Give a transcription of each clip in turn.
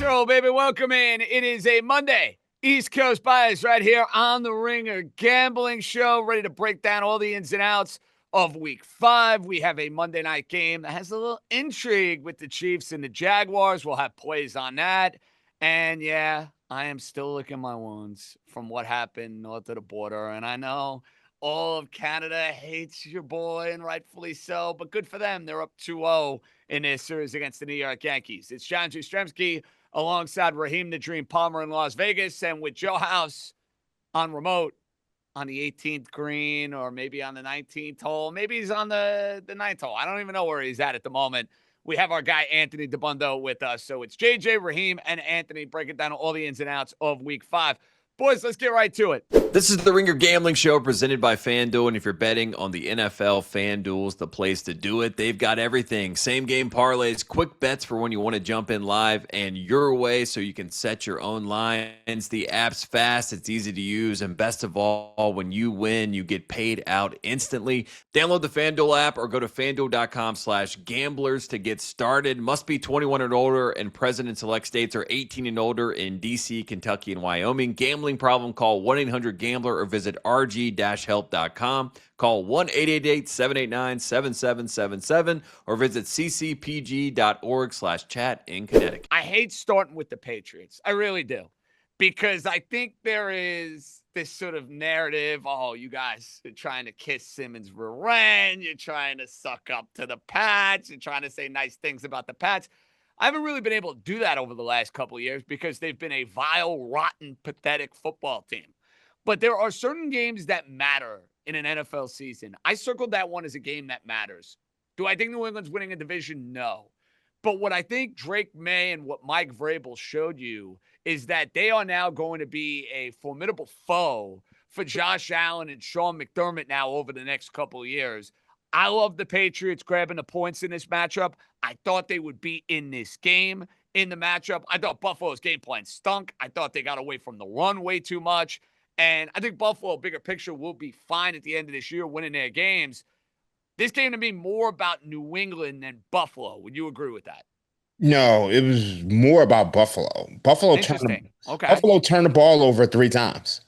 Intro, baby. Welcome in. It is a Monday. East Coast bias right here on the Ringer Gambling Show, ready to break down all the ins and outs of Week 5. We have a Monday night game that has a little intrigue with the Chiefs and the Jaguars. We'll have plays on that. And yeah, I am still licking my wounds from what happened north of the border. And I know all of Canada hates your boy, and rightfully so, but good for them. They're up 2-0 in this series against the New York Yankees. It's John Justremski alongside Raheem the Dream Palmer in Las Vegas, and with Joe House on remote on the 18th green, or maybe on the 19th hole. Maybe he's on the 9th hole. I don't even know where he's at the moment. We have our guy Anthony Dabbundo with us. So it's JJ, Raheem, and Anthony breaking down all the ins and outs of Week 5. Boys, let's get right to it. This is the Ringer Gambling Show presented by FanDuel, and if you're betting on the NFL, FanDuel's the place to do it. They've got everything. Same game parlays, quick bets for when you want to jump in live and your way so you can set your own lines. The app's fast, it's easy to use, and best of all, when you win, you get paid out instantly. Download the FanDuel app or go to FanDuel.com/gamblers to get started. Must be 21 and older and present in select states, or 18 and older in D.C., Kentucky, and Wyoming. Gambling problem, call 1-800-GAMBLER or visit rg-help.com. Call 1-888-789-7777 or visit ccpg.org/chat in Connecticut. I hate starting with the Patriots. I really do. Because I think there is this sort of narrative, oh, you guys are trying to kiss Simmons' rear end. You're trying to suck up to the Pats. You're trying to say nice things about the Pats. I haven't really been able to do that over the last couple of years because they've been a vile, rotten, pathetic football team. But there are certain games that matter in an NFL season. I circled that one as a game that matters. Do I think New England's winning a division? No. But what I think Drake May and what Mike Vrabel showed you is that they are now going to be a formidable foe for Josh Allen and Sean McDermott now over the next couple of years. I love the Patriots grabbing the points in this matchup. I thought they would be in this game in the matchup. I thought Buffalo's game plan stunk. I thought they got away from the run way too much. And I think Buffalo, bigger picture, will be fine at the end of this year winning their games. This game to me more about New England than Buffalo. Would you agree with that? No, it was more about Buffalo. Buffalo turned the ball over 3 times.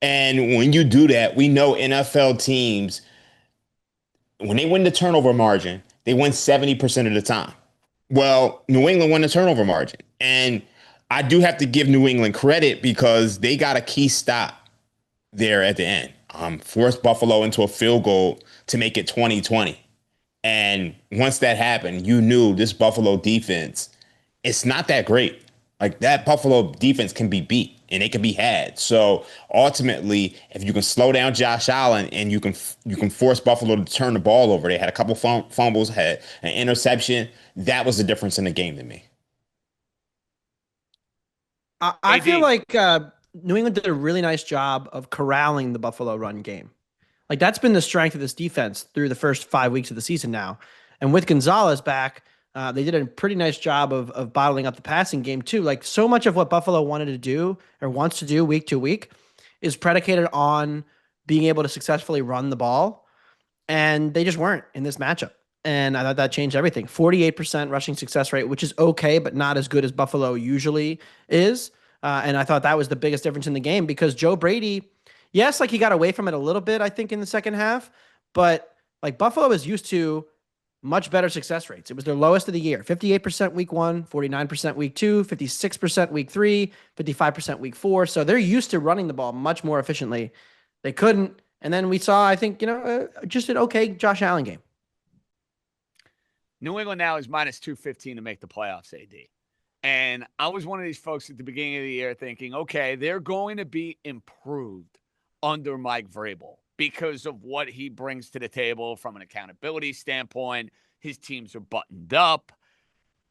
And when you do that, we know NFL teams, when they win the turnover margin, they win 70% of the time. Well, New England won the turnover margin. And I do have to give New England credit because they got a key stop there at the end. Forced Buffalo into a field goal to make it 20-20. And once that happened, you knew this Buffalo defense, it's not that great. Like, that Buffalo defense can be beat and it can be had. So ultimately, if you can slow down Josh Allen and you can force Buffalo to turn the ball over, they had a couple fumbles, had an interception. That was the difference in the game to me. I feel like New England did a really nice job of corralling the Buffalo run game. Like, that's been the strength of this defense through the first 5 weeks of the season now. And with Gonzalez back, they did a pretty nice job of bottling up the passing game too. Like, so much of what Buffalo wanted to do or wants to do week to week is predicated on being able to successfully run the ball. And they just weren't in this matchup. And I thought that changed everything. 48% rushing success rate, which is okay, but not as good as Buffalo usually is. And I thought that was the biggest difference in the game because Joe Brady, yes, like, he got away from it a little bit, I think, in the second half. But like, Buffalo is used to much better success rates. It was their lowest of the year. 58% week 1, 49% week 2, 56% week 3, 55% week 4. So they're used to running the ball much more efficiently. They couldn't. And then we saw, I think, just an okay Josh Allen game. New England now is minus 215 to make the playoffs, AD. And I was one of these folks at the beginning of the year thinking, okay, they're going to be improved under Mike Vrabel because of what he brings to the table from an accountability standpoint. His teams are buttoned up.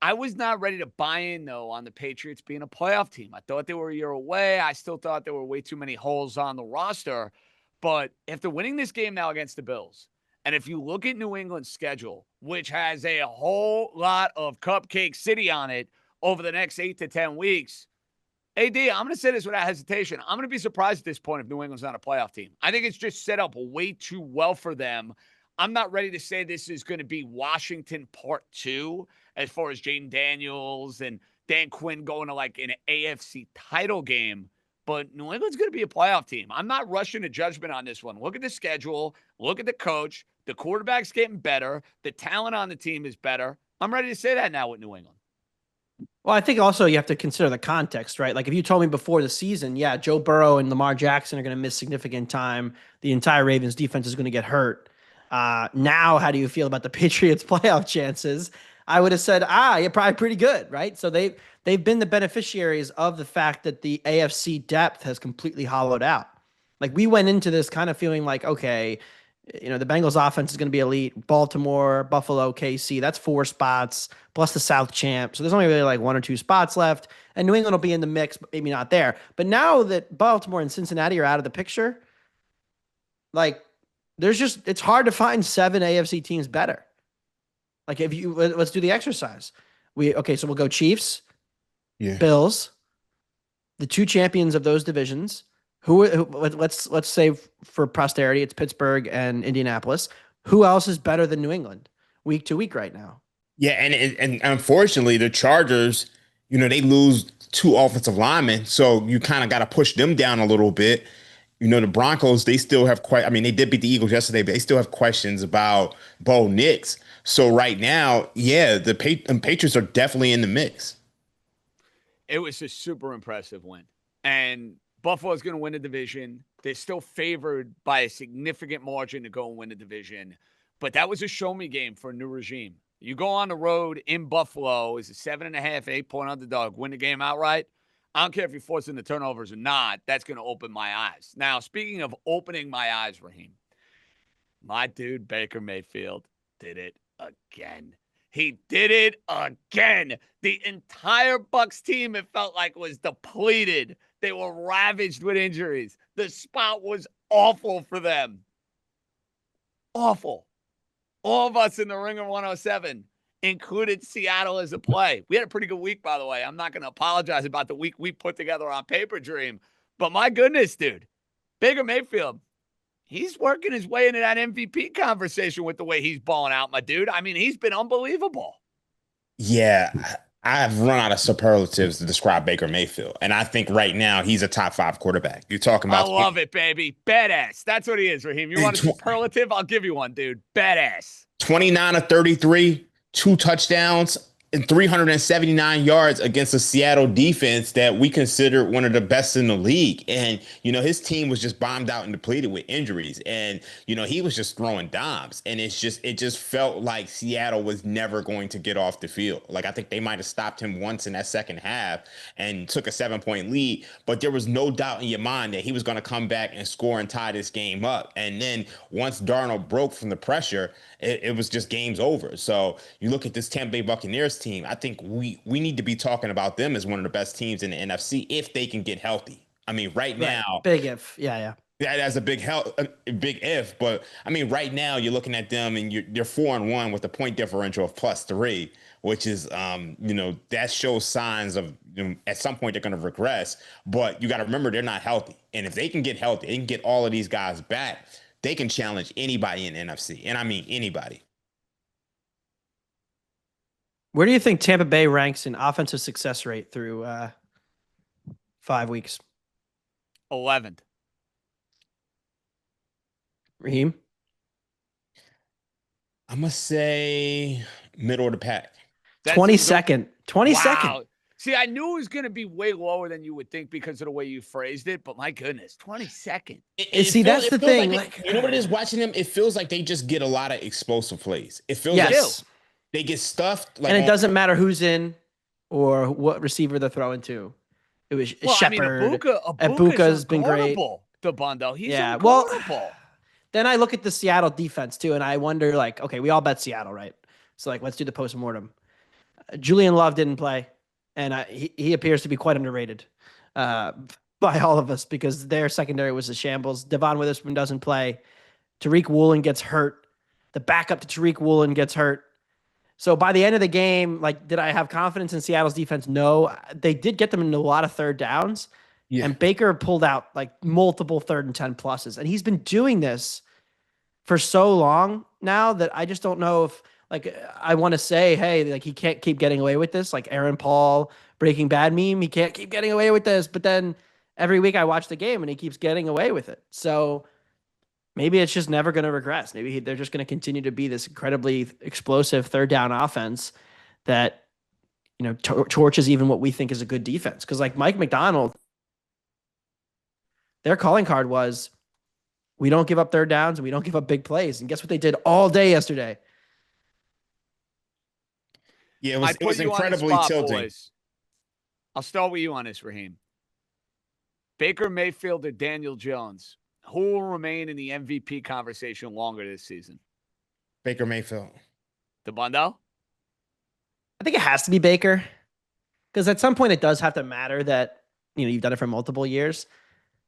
I was not ready to buy in, though, on the Patriots being a playoff team. I thought they were a year away. I still thought there were way too many holes on the roster. But after winning this game now against the Bills, and if you look at New England's schedule, which has a whole lot of Cupcake City on it over the next 8 to 10 weeks, AD, I'm going to say this without hesitation. I'm going to be surprised at this point if New England's not a playoff team. I think it's just set up way too well for them. I'm not ready to say this is going to be Washington Part 2 as far as Jaden Daniels and Dan Quinn going to like an AFC title game. But New England's going to be a playoff team. I'm not rushing to judgment on this one. Look at the schedule. Look at the coach. The quarterback's getting better. The talent on the team is better. I'm ready to say that now with New England. Well, I think also you have to consider the context, right? Like if you told me before the season, yeah, Joe Burrow and Lamar Jackson are going to miss significant time. The entire Ravens defense is going to get hurt. Now, how do you feel about the Patriots' playoff chances? I would have said, you're probably pretty good, right? So they've been the beneficiaries of the fact that the AFC depth has completely hollowed out. Like we went into this kind of feeling like, okay, the Bengals offense is going to be elite. Baltimore, Buffalo, KC, that's 4 spots plus the South champ. So there's only really like 1 or 2 spots left. And New England will be in the mix, but maybe not there. But now that Baltimore and Cincinnati are out of the picture, like it's hard to find 7 AFC teams better. Like let's do the exercise. So we'll go Chiefs, Bills, the 2 champions of those divisions. Let's say for posterity, it's Pittsburgh and Indianapolis. Who else is better than New England week to week right now? Yeah, and unfortunately, the Chargers, they lose 2 offensive linemen, so you kind of got to push them down a little bit. The Broncos, they still have they did beat the Eagles yesterday, but they still have questions about Bo Nix. So right now, the Patriots are definitely in the mix. It was a super impressive win. And Buffalo's going to win the division. They're still favored by a significant margin to go and win the division. But that was a show-me game for a new regime. You go on the road in Buffalo as a 7.5, 8-point underdog, win the game outright. I don't care if you're forcing the turnovers or not. That's going to open my eyes. Now, speaking of opening my eyes, Raheem, my dude Baker Mayfield did it again. He did it again. The entire Bucs team, it felt like, was depleted. They were ravaged with injuries. The spot was awful for them. Awful. All of us in the Ringer 107 included Seattle as a play. We had a pretty good week, by the way. I'm not going to apologize about the week we put together on Paper Dream. But my goodness, dude, Baker Mayfield, he's working his way into that MVP conversation with the way he's balling out, my dude. I mean, he's been unbelievable. Yeah, I've run out of superlatives to describe Baker Mayfield. And I think right now he's a top 5 quarterback. You're talking about. I love it, baby. Badass. That's what he is, Raheem. You want a superlative? I'll give you one, dude. Badass. 29 of 33, 2 touchdowns, and 379 yards against a Seattle defense that we consider one of the best in the league. And, his team was just bombed out and depleted with injuries. And, he was just throwing dimes. And it just felt like Seattle was never going to get off the field. Like, I think they might have stopped him once in that second half and took a 7-point lead. But there was no doubt in your mind that he was going to come back and score and tie this game up. And then once Darnold broke from the pressure, it was just game's over. So you look at this Tampa Bay Buccaneers team, I think we need to be talking about them as one of the best teams in the NFC if they can get healthy. I mean, right now, big if, yeah. Yeah, that's a big if. But I mean, right now you're looking at them and you're 4-1 with a point differential of +3, which is, that shows signs of at some point they're going to regress. But you got to remember they're not healthy, and if they can get healthy, they can get all of these guys back. They can challenge anybody in the NFC, and I mean anybody. Where do you think Tampa Bay ranks in offensive success rate through 5 weeks? 11th. Raheem? I'm going to say middle of the pack. 22nd. 22nd. Wow. See, I knew it was going to be way lower than you would think because of the way you phrased it, but my goodness, 22nd. That's the thing. Like, you know what it is watching them? It feels like they just get a lot of explosive plays. It feels like they get stuffed. Like, and it doesn't matter who's in or what receiver they're throwing to. It was Shepard. I mean, Ibuka's been great. Dabbundo, he's unguardable. Well, then I look at the Seattle defense too, and I wonder, like, okay, we all bet Seattle, right? So, like, let's do the postmortem. Julian Love didn't play. And he appears to be quite underrated by all of us because their secondary was a shambles. Devon Witherspoon doesn't play. Tariq Woolen gets hurt. The backup to Tariq Woolen gets hurt. So by the end of the game, like, did I have confidence in Seattle's defense? No. They did get them into a lot of third downs. Yeah. And Baker pulled out like multiple 3rd and 10 pluses. And he's been doing this for so long now that I just don't know if, like, I want to say, hey, like, he can't keep getting away with this. Like Aaron Paul, Breaking Bad meme. He can't keep getting away with this. But then every week I watch the game and he keeps getting away with it. So maybe it's just never going to regress. Maybe they're just going to continue to be this incredibly explosive third down offense that, torches even what we think is a good defense. Because like Mike McDonald, their calling card was, we don't give up third downs and we don't give up big plays. And guess what they did all day yesterday? Yeah, it was incredibly tilting. Boys. I'll start with you on this, Raheem. Baker Mayfield or Daniel Jones? Who will remain in the MVP conversation longer this season? Baker Mayfield. Dabbundo? I think it has to be Baker. Because at some point it does have to matter that, you've done it for multiple years.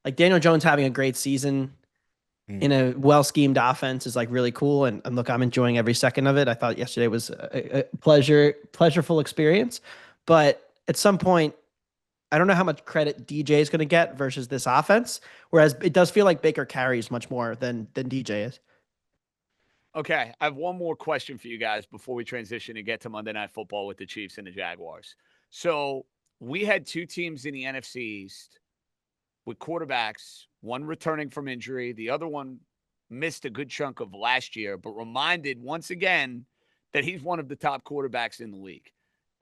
Like Daniel Jones having a great season in a well-schemed offense is like really cool. And look, I'm enjoying every second of it. I thought yesterday was a pleasureful experience. But at some point, I don't know how much credit DJ is going to get versus this offense. Whereas it does feel like Baker carries much more than DJ is. Okay, I have one more question for you guys before we transition and get to Monday Night Football with the Chiefs and the Jaguars. So we had two teams in the NFC East with quarterbacks, one returning from injury, the other one missed a good chunk of last year, but reminded once again that he's one of the top quarterbacks in the league.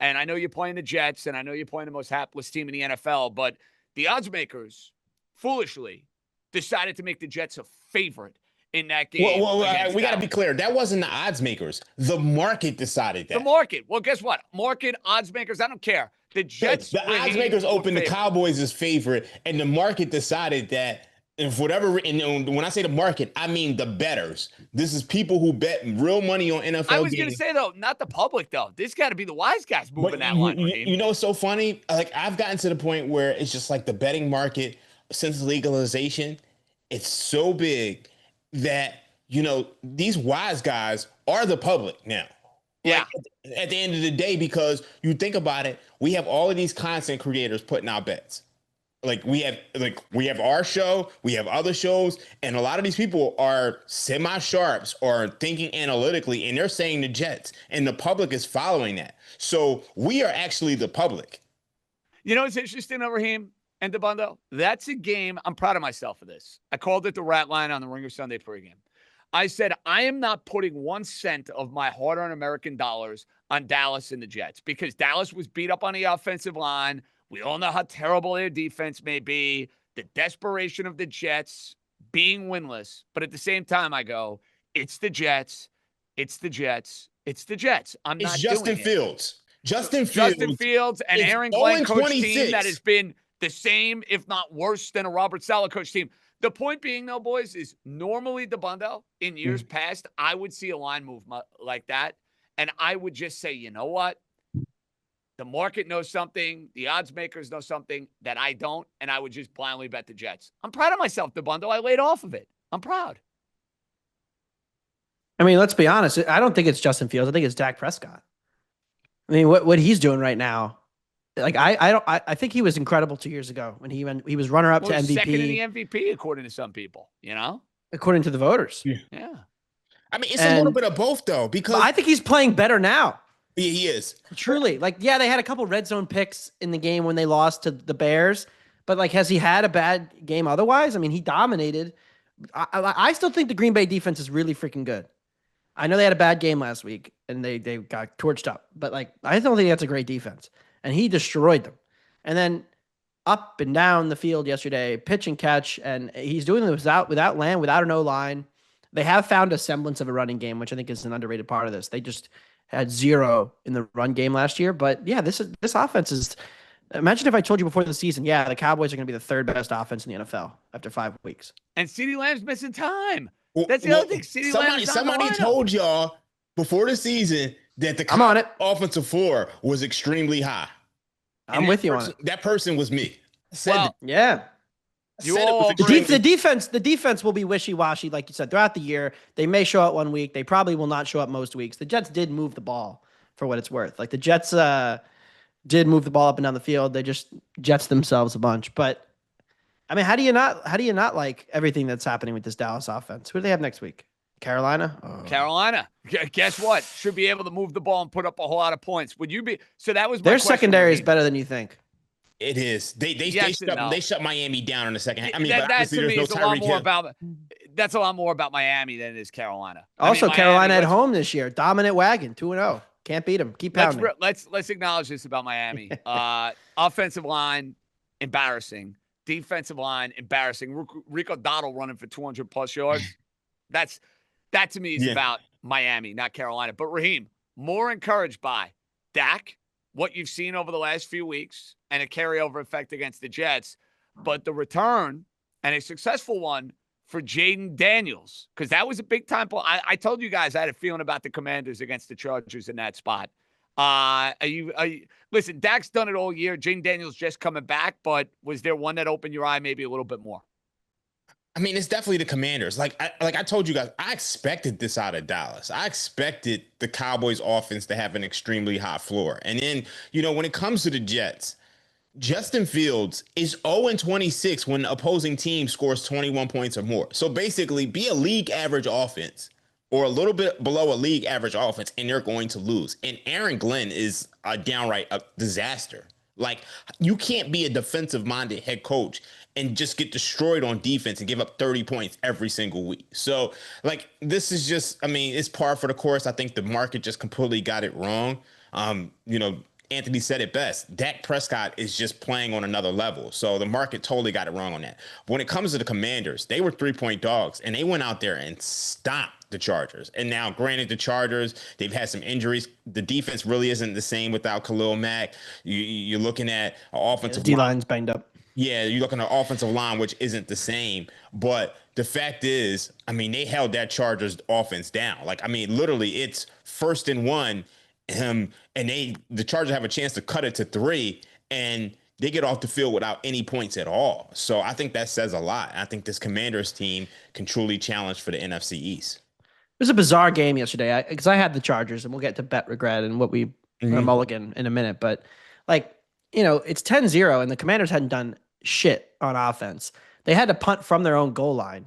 And I know you're playing the Jets, and I know you're playing the most hapless team in the NFL, but the odds makers, foolishly, decided to make the Jets a favorite in that game. Well, we got to be clear. That wasn't the odds makers. The market decided that. The market. Well, guess what? Market, odds makers, I don't care. The Jets. The odds makers opened the Cowboys as favorite, and the market decided that. And for whatever, and when I say the market, I mean the bettors. This is people who bet real money on NFL games. I was going to say, though, not the public, though. This got to be the wise guys moving that line. You know what's so funny? Like, I've gotten to the point where it's just like the betting market, since legalization, it's so big that, these wise guys are the public now. Yeah. Like, at the end of the day, because you think about it, we have all of these content creators putting out bets. We have our show, we have other shows, and a lot of these people are semi-sharps or thinking analytically, and they're saying the Jets, and the public is following that. So we are actually the public. You know what's interesting, Raheem and Dabbundo? That's a game. I'm proud of myself for this. I called it the Rat Line on the Ringer Sunday pregame. I said, I am not putting 1 cent of my hard-earned American dollars on Dallas and the Jets because Dallas was beat up on the offensive line. We all know how terrible their defense may be, the desperation of the Jets being winless. But at the same time, I go, it's the Jets. It's the Jets. It's the Jets. It's Justin Fields. Justin Fields and Aaron Glenn coach team that has been the same, if not worse, than a Robert Saleh coach team. The point being, though, boys, is normally Dabbundo, in years past, I would see a line move like that, and I would just say, you know what? The market knows something. The odds makers know something that I don't, and I would just blindly bet the Jets. I'm proud of myself, Dabbundo. I laid off of it. I'm proud. I mean, let's be honest. I don't think it's Justin Fields. I think it's Dak Prescott. I mean, what he's doing right now, like I think he was incredible 2 years ago when he was runner up to MVP. Second in the MVP, according to some people. According to the voters. Yeah. I mean, it's a little bit of both though, because I think he's playing better now. Yeah, he is. Truly. They had a couple red zone picks in the game when they lost to the Bears, but has he had a bad game otherwise? I mean, he dominated. I still think the Green Bay defense is really freaking good. I know they had a bad game last week and they got torched up, but I don't think that's a great defense. And he destroyed them. And then up and down the field yesterday, pitch and catch, and he's doing it without land, without an O-line. They have found a semblance of a running game, which I think is an underrated part of this. They just had zero in the run game last year. But yeah, this offense is. Imagine if I told you before the season, the Cowboys are going to be the third best offense in the NFL after 5 weeks. And CeeDee Lamb's missing time. That's the other thing. CeeDee Lamb's somebody told y'all before the season that the offensive floor was extremely high. I'm with you on it. That person was me. Yeah. The defense will be wishy-washy, like you said, throughout the year. They may show up 1 week. They probably will not show up most weeks. The Jets did move the ball for what it's worth. The Jets did move the ball up and down the field. They just Jets themselves a bunch. But I mean, how do you not like everything that's happening with this Dallas offense? Who do they have next week? Carolina? Oh. Carolina. Guess what? Should be able to move the ball and put up a whole lot of points. Would you be? So that was my their question, secondary is better than you think. It is. They shut Miami down in the second half. I mean, that to me is a lot more about. That's a lot more about Miami than it is Carolina. Also, Carolina at home this year, dominant wagon, 2-0. Can't beat them. Keep pounding. Let's acknowledge this about Miami. Offensive line, embarrassing. Defensive line, embarrassing. Rico Dottle running for 200 plus yards. That to me is about Miami, not Carolina. But Raheem, more encouraged by Dak, what you've seen over the last few weeks, and a carryover effect against the Jets, but the return and a successful one for Jaden Daniels, because that was a big time. I told you guys I had a feeling about the Commanders against the Chargers in that spot. Listen, Dak's done it all year. Jaden Daniels just coming back, but was there one that opened your eye maybe a little bit more? I mean, it's definitely the Commanders. Like I told you guys, I expected this out of Dallas. I expected the Cowboys offense to have an extremely high floor. And then, when it comes to the Jets, Justin Fields is 0-26 when the opposing team scores 21 points or more. So basically, be a league average offense or a little bit below a league average offense, and they're going to lose. And Aaron Glenn is a downright disaster. Like, you can't be a defensive-minded head coach and just get destroyed on defense and give up 30 points every single week. So, this is just, it's par for the course. I think the market just completely got it wrong. Anthony said it best. Dak Prescott is just playing on another level. So the market totally got it wrong on that. When it comes to the Commanders, they were 3-point dogs, and they went out there and stopped the Chargers. And now, granted, the Chargers, they've had some injuries. The defense really isn't the same without Khalil Mack. You're looking at an offensive line. D-line's banged up. Yeah, you're looking at an offensive line, which isn't the same. But the fact is, they held that Chargers offense down. Literally, it's 1st and 1. And the Chargers have a chance to cut it to 3, and they get off the field without any points at all. So I think that says a lot. I think this Commanders team can truly challenge for the NFC East. It was a bizarre game yesterday because I had the Chargers, and we'll get to bet regret and what we Mulligan in a minute. But it's 10-0, and the Commanders hadn't done shit on offense. They had to punt from their own goal line.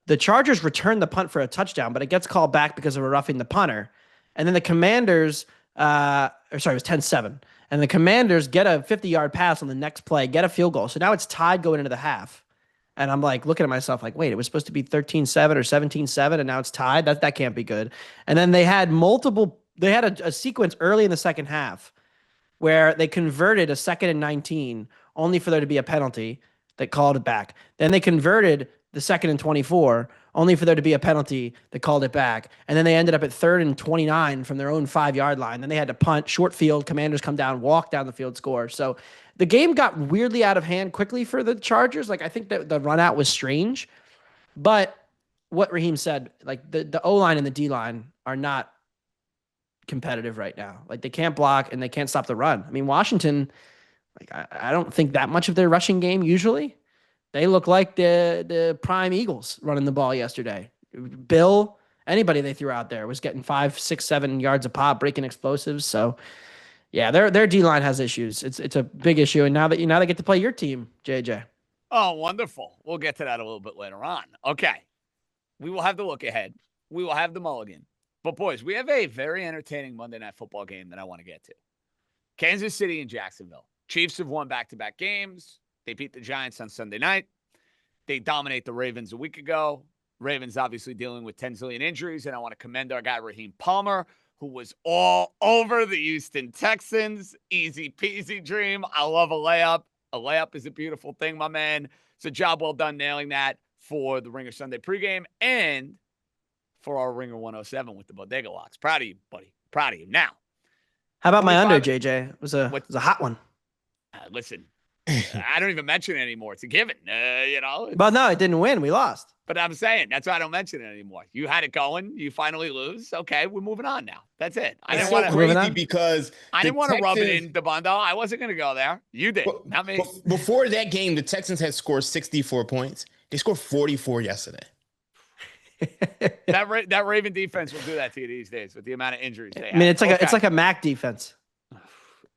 The Chargers returned the punt for a touchdown, but it gets called back because of a roughing the punter. And then the Commanders, it was 10-7. And the Commanders get a 50-yard pass on the next play, get a field goal. So now it's tied going into the half. And I'm looking at myself wait, it was supposed to be 13-7 or 17-7, and now it's tied? That can't be good. And then they had a sequence early in the second half where they converted a 2nd and 19 only for there to be a penalty that called it back. Then they converted the 2nd and 24 only for there to be a penalty that called it back. And then they ended up at 3rd and 29 from their own 5-yard line. Then they had to punt, short field, Commanders come down, walk down the field, score. So the game got weirdly out of hand quickly for the Chargers. I think that the run out was strange. But what Raheem said, the O-line and the D-line are not competitive right now. They can't block and they can't stop the run. Washington, I don't think that much of their rushing game usually. They look like the prime Eagles running the ball yesterday. Bill, anybody they threw out there was getting 5, 6, 7 yards a pop, breaking explosives. So, yeah, their D-line has issues. It's a big issue. And now they get to play your team, JJ. Oh, wonderful. We'll get to that a little bit later on. Okay. We will have the look ahead. We will have the Mulligan. But, boys, we have a very entertaining Monday Night Football game that I want to get to. Kansas City and Jacksonville. Chiefs have won back-to-back games. They beat the Giants on Sunday night. They dominate the Ravens a week ago. Ravens obviously dealing with 10 zillion injuries, and I want to commend our guy Raheem Palmer, who was all over the Houston Texans. Easy peasy dream. I love a layup. A layup is a beautiful thing, my man. It's a job well done nailing that for the Ringer Sunday pregame and for our Ringer 107 with the Bodega Locks. Proud of you, buddy. Proud of you. Now, how about my under, JJ? It was a hot one. Listen. I don't even mention it anymore. It's a given, But no, it didn't win. We lost. But I'm saying that's why I don't mention it anymore. You had it going. You finally lose. Okay, we're moving on now. That's it. I didn't want to crazy because I didn't want to rub it in, Dabbundo. I wasn't going to go there. You did, not me. Before that game, the Texans had scored 64 points. They scored 44 yesterday. that Raven defense will do that to you these days with the amount of injuries they have. It's like a MAC defense.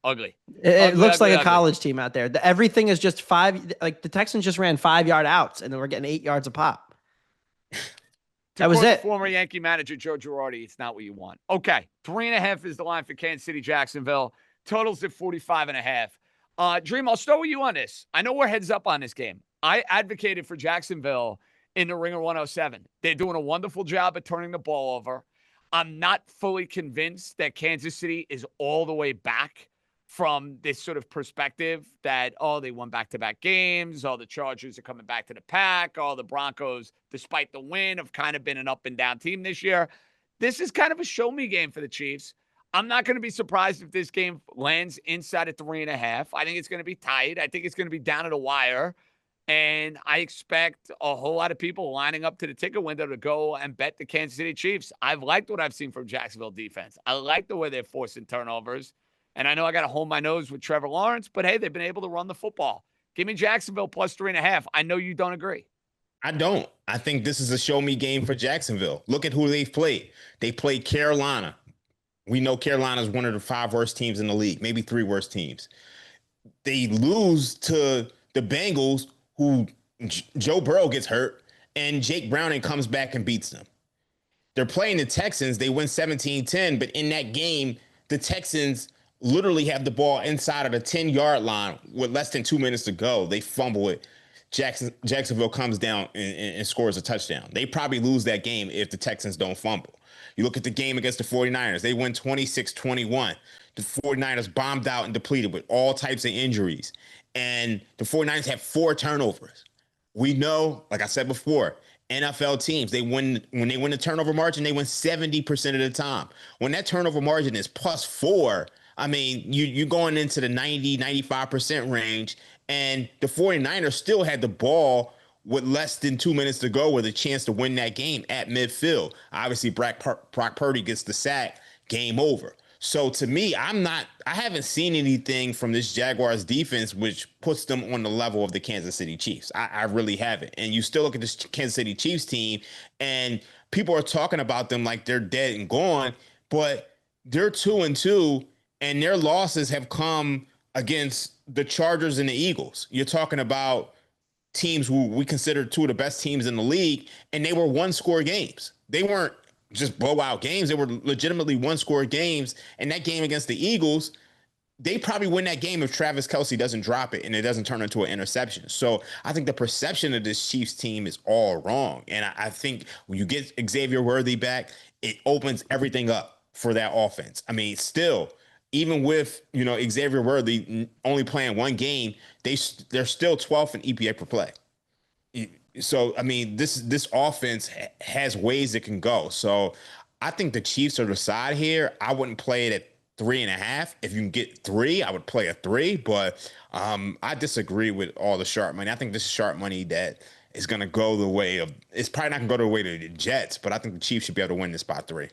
Ugly. It looks like a college team out there. Everything is just 5. The Texans just ran 5-yard outs, and then we're getting 8 yards a pop. That was it. Former Yankee manager Joe Girardi, it's not what you want. Okay, 3.5 is the line for Kansas City, Jacksonville. Totals at 45.5. Dream, I'll start with you on this. I know we're heads up on this game. I advocated for Jacksonville in the Ringer 107. They're doing a wonderful job at turning the ball over. I'm not fully convinced that Kansas City is all the way back from this sort of perspective that, they won back-to-back games. The Chargers are coming back to the pack. The Broncos, despite the win, have kind of been an up-and-down team this year. This is kind of a show-me game for the Chiefs. I'm not going to be surprised if this game lands inside of 3.5. I think it's going to be tight. I think it's going to be down to the wire. And I expect a whole lot of people lining up to the ticket window to go and bet the Kansas City Chiefs. I've liked what I've seen from Jacksonville defense. I like the way they're forcing turnovers. And I know I got to hold my nose with Trevor Lawrence, but hey, they've been able to run the football. Give me Jacksonville plus 3.5. I know you don't agree. I don't. I think this is a show-me game for Jacksonville. Look at who they've played. They played Carolina. We know Carolina is one of the 5 worst teams in the league, maybe 3 worst teams. They lose to the Bengals, who Joe Burrow gets hurt, and Jake Browning comes back and beats them. They're playing the Texans. They win 17-10, but in that game, the Texans literally have the ball inside of the 10-yard line with less than 2 minutes to go. They fumble it. Jacksonville comes down and scores a touchdown. They probably lose that game if the Texans don't fumble. You look at the game against the 49ers. They win 26-21. The 49ers bombed out and depleted with all types of injuries. And the 49ers have 4 turnovers. We know, like I said before, NFL teams, when they win the turnover margin, they win 70% of the time. When that turnover margin is +4, I mean, you're going into the 90, 95% range, and the 49ers still had the ball with less than 2 minutes to go with a chance to win that game at midfield. Obviously, Brock Purdy gets the sack, game over. So to me, I haven't seen anything from this Jaguars defense which puts them on the level of the Kansas City Chiefs. I really haven't. And you still look at this Kansas City Chiefs team, and people are talking about them like they're dead and gone, but they're 2-2. And their losses have come against the Chargers and the Eagles. You're talking about teams who we consider 2 of the best teams in the league, and they were 1-score games. They weren't just blowout games. They were legitimately 1-score games. And that game against the Eagles, they probably win that game if Travis Kelce doesn't drop it and it doesn't turn into an interception. So I think the perception of this Chiefs team is all wrong. And I think when you get Xavier Worthy back, it opens everything up for that offense. I mean, still, even with, Xavier Worthy only playing 1 game, they're still 12th in EPA per play. So, I mean, this offense has ways it can go. So I think the Chiefs are the side here. I wouldn't play it at 3.5. If you can get 3, I would play a 3. But I disagree with all the sharp money. I think this is sharp money that is going to go the way of – it's probably not going to go the way of the Jets, but I think the Chiefs should be able to win this by 3.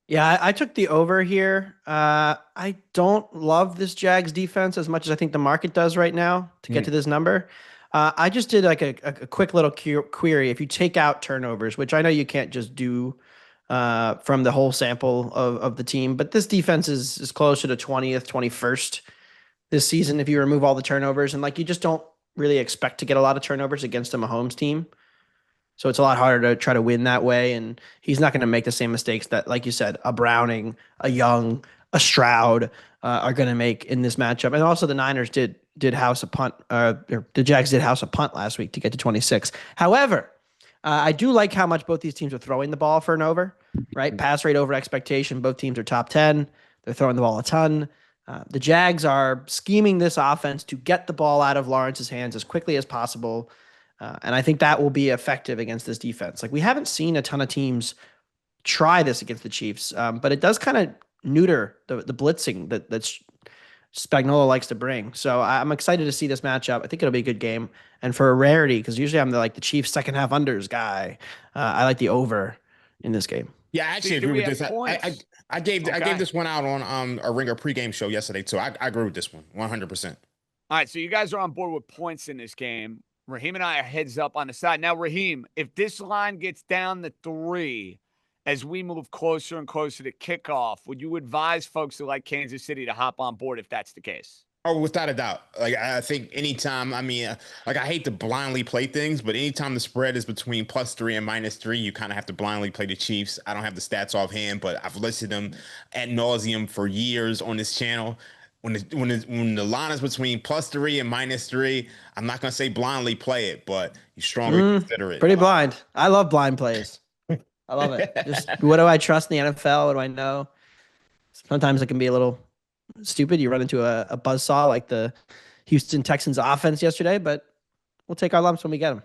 Yeah, I took the over here. I don't love this Jags defense as much as I think the market does right now to get to this number. I just did like a quick little query. If you take out turnovers, which I know you can't just do from the whole sample of the team, but this defense is closer to 20th, 21st this season if you remove all the turnovers. And you just don't really expect to get a lot of turnovers against a Mahomes team. So it's a lot harder to try to win that way. And he's not going to make the same mistakes that, like you said, a Browning, a Young, a Stroud are going to make in this matchup. And also the Niners did house a punt, or the Jags did house a punt last week to get to 26. However, I do like how much both these teams are throwing the ball for an over, right? Pass rate over expectation. Both teams are top 10. They're throwing the ball a ton. The Jags are scheming this offense to get the ball out of Lawrence's hands as quickly as possible. And I think that will be effective against this defense. We haven't seen a ton of teams try this against the Chiefs, but it does kind of neuter the blitzing that Spagnuolo likes to bring. So I'm excited to see this matchup. I think it'll be a good game. And for a rarity, because usually I'm the Chiefs second half unders guy, I like the over in this game. Yeah, I actually agree with this. I gave this one out on a Ringer pregame show yesterday too. I agree with this one 100%. All right, so you guys are on board with points in this game. Raheem and I are heads up on the side. Now, Raheem, if this line gets down to 3 as we move closer and closer to kickoff, would you advise folks who like Kansas City to hop on board if that's the case? Oh, without a doubt. Like I think anytime, like I hate to blindly play things, but anytime the spread is between +3 and -3, you kind of have to blindly play the Chiefs. I don't have the stats offhand, but I've listed them ad nauseum for years on this channel. When the line is between +3 and -3, I'm not gonna say blindly play it, but you strongly consider it. Pretty blind. I love blind plays. I love it. Just what do I trust in the NFL? What do I know? Sometimes it can be a little stupid. You run into a buzzsaw like the Houston Texans offense yesterday, but we'll take our lumps when we get them.